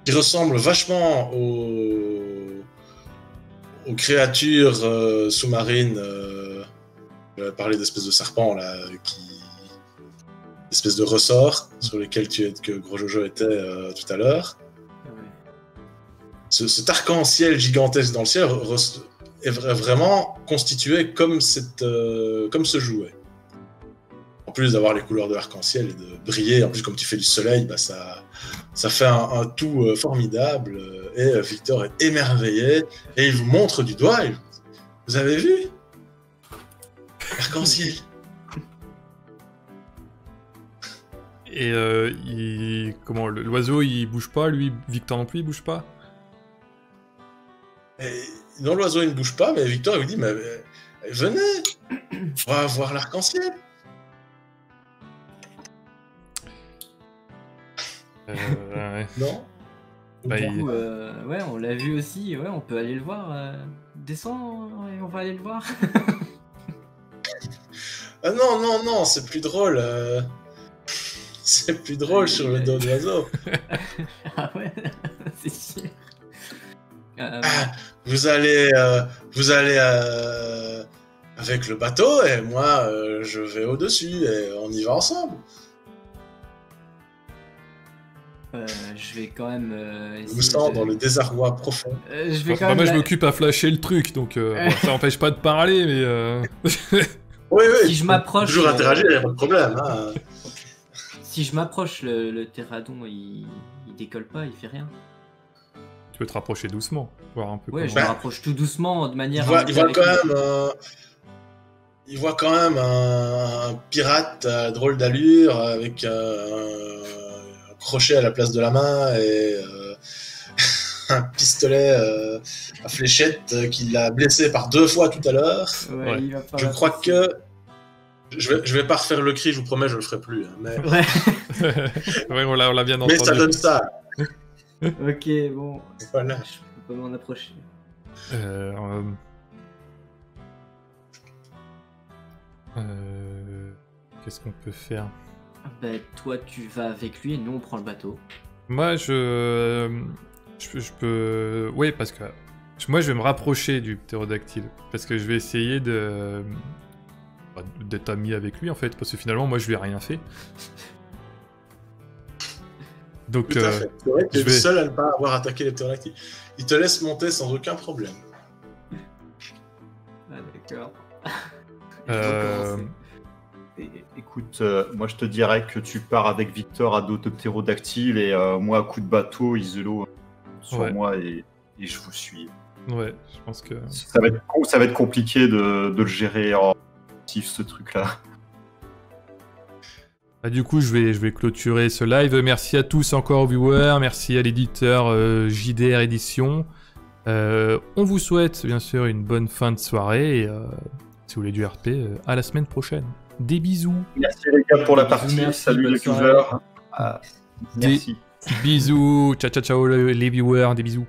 qui ressemble vachement aux créatures sous-marines. Je vais parler d'espèces de serpents, là, d'espèces de ressorts sur lesquels que Gros Jojo était tout à l'heure. Cet arc-en-ciel gigantesque dans le ciel est vraiment constitué comme ce jouet. En plus d'avoir les couleurs de l'arc-en-ciel et de briller, en plus comme tu fais du soleil, bah ça fait un tout formidable. Et Victor est émerveillé et il vous montre du doigt. Vous avez vu l'arc-en-ciel? Et l'oiseau il bouge pas, lui, Victor non plus il bouge pas? Non, l'oiseau il ne bouge pas, mais Victor il vous dit mais venez, on va voir l'arc-en-ciel. Ouais. Non. Bah, du coup, ouais, on l'a vu aussi, ouais, on peut aller le voir. Descends et on va aller le voir. Ah non, c'est plus drôle. C'est plus drôle sur le dos de l'oiseau. Ah ouais, c'est sûr. Vous allez avec le bateau et moi je vais au-dessus et on y va ensemble. Je vais quand même. Je vous sens dans le désarroi profond. Je vais quand même. Moi, je m'occupe à flasher le truc, donc bon, ça n'empêche pas de parler, mais. Oui. Si je m'approche. Toujours interagir, il n'y a pas de problème. Hein. Si je m'approche, le pteradon, il décolle pas, il fait rien. Tu peux te rapprocher doucement, voir un peu. Ouais, comment... je me rapproche tout doucement, de manière. Il voit quand même un pirate drôle d'allure avec un crochet à la place de la main et un pistolet à fléchette qui l'a blessé par 2 fois tout à l'heure. Ouais. Il va pas je crois que je vais pas refaire le cri, je vous promets, je le ferai plus. Hein, mais... Ouais, on l'a bien entendu. Mais ça donne ça. Ok, bon. Voilà. Je peux pas m'en approcher. Qu'est-ce qu'on peut faire? Bah, toi, tu vas avec lui et nous, on prend le bateau. Moi, je peux... Oui, parce que moi, je vais me rapprocher du ptérodactyle. Parce que je vais essayer d'être ami avec lui, en fait. Parce que finalement, moi, je lui ai rien fait. Donc, tout à fait. C'est vrai que tu es le seul à ne pas avoir attaqué les ptérodactyles. Il te laisse monter sans aucun problème. Ah, d'accord. Écoute, moi je te dirais que tu pars avec Victor à dos de ptérodactyle et moi à coup de bateau, Isolo sur moi et je vous suis. Ouais, je pense que... Ça va être compliqué de le gérer en actif, ce truc-là. Bah, du coup, je vais clôturer ce live. Merci à tous encore, viewers. Merci à l'éditeur JDR Édition. On vous souhaite, bien sûr, une bonne fin de soirée. Et si vous voulez du RP, à la semaine prochaine. Des bisous. Merci les gars pour la partie. Merci, salut les viewers. Merci. Bisous. Ciao, ciao, ciao les viewers. Des bisous.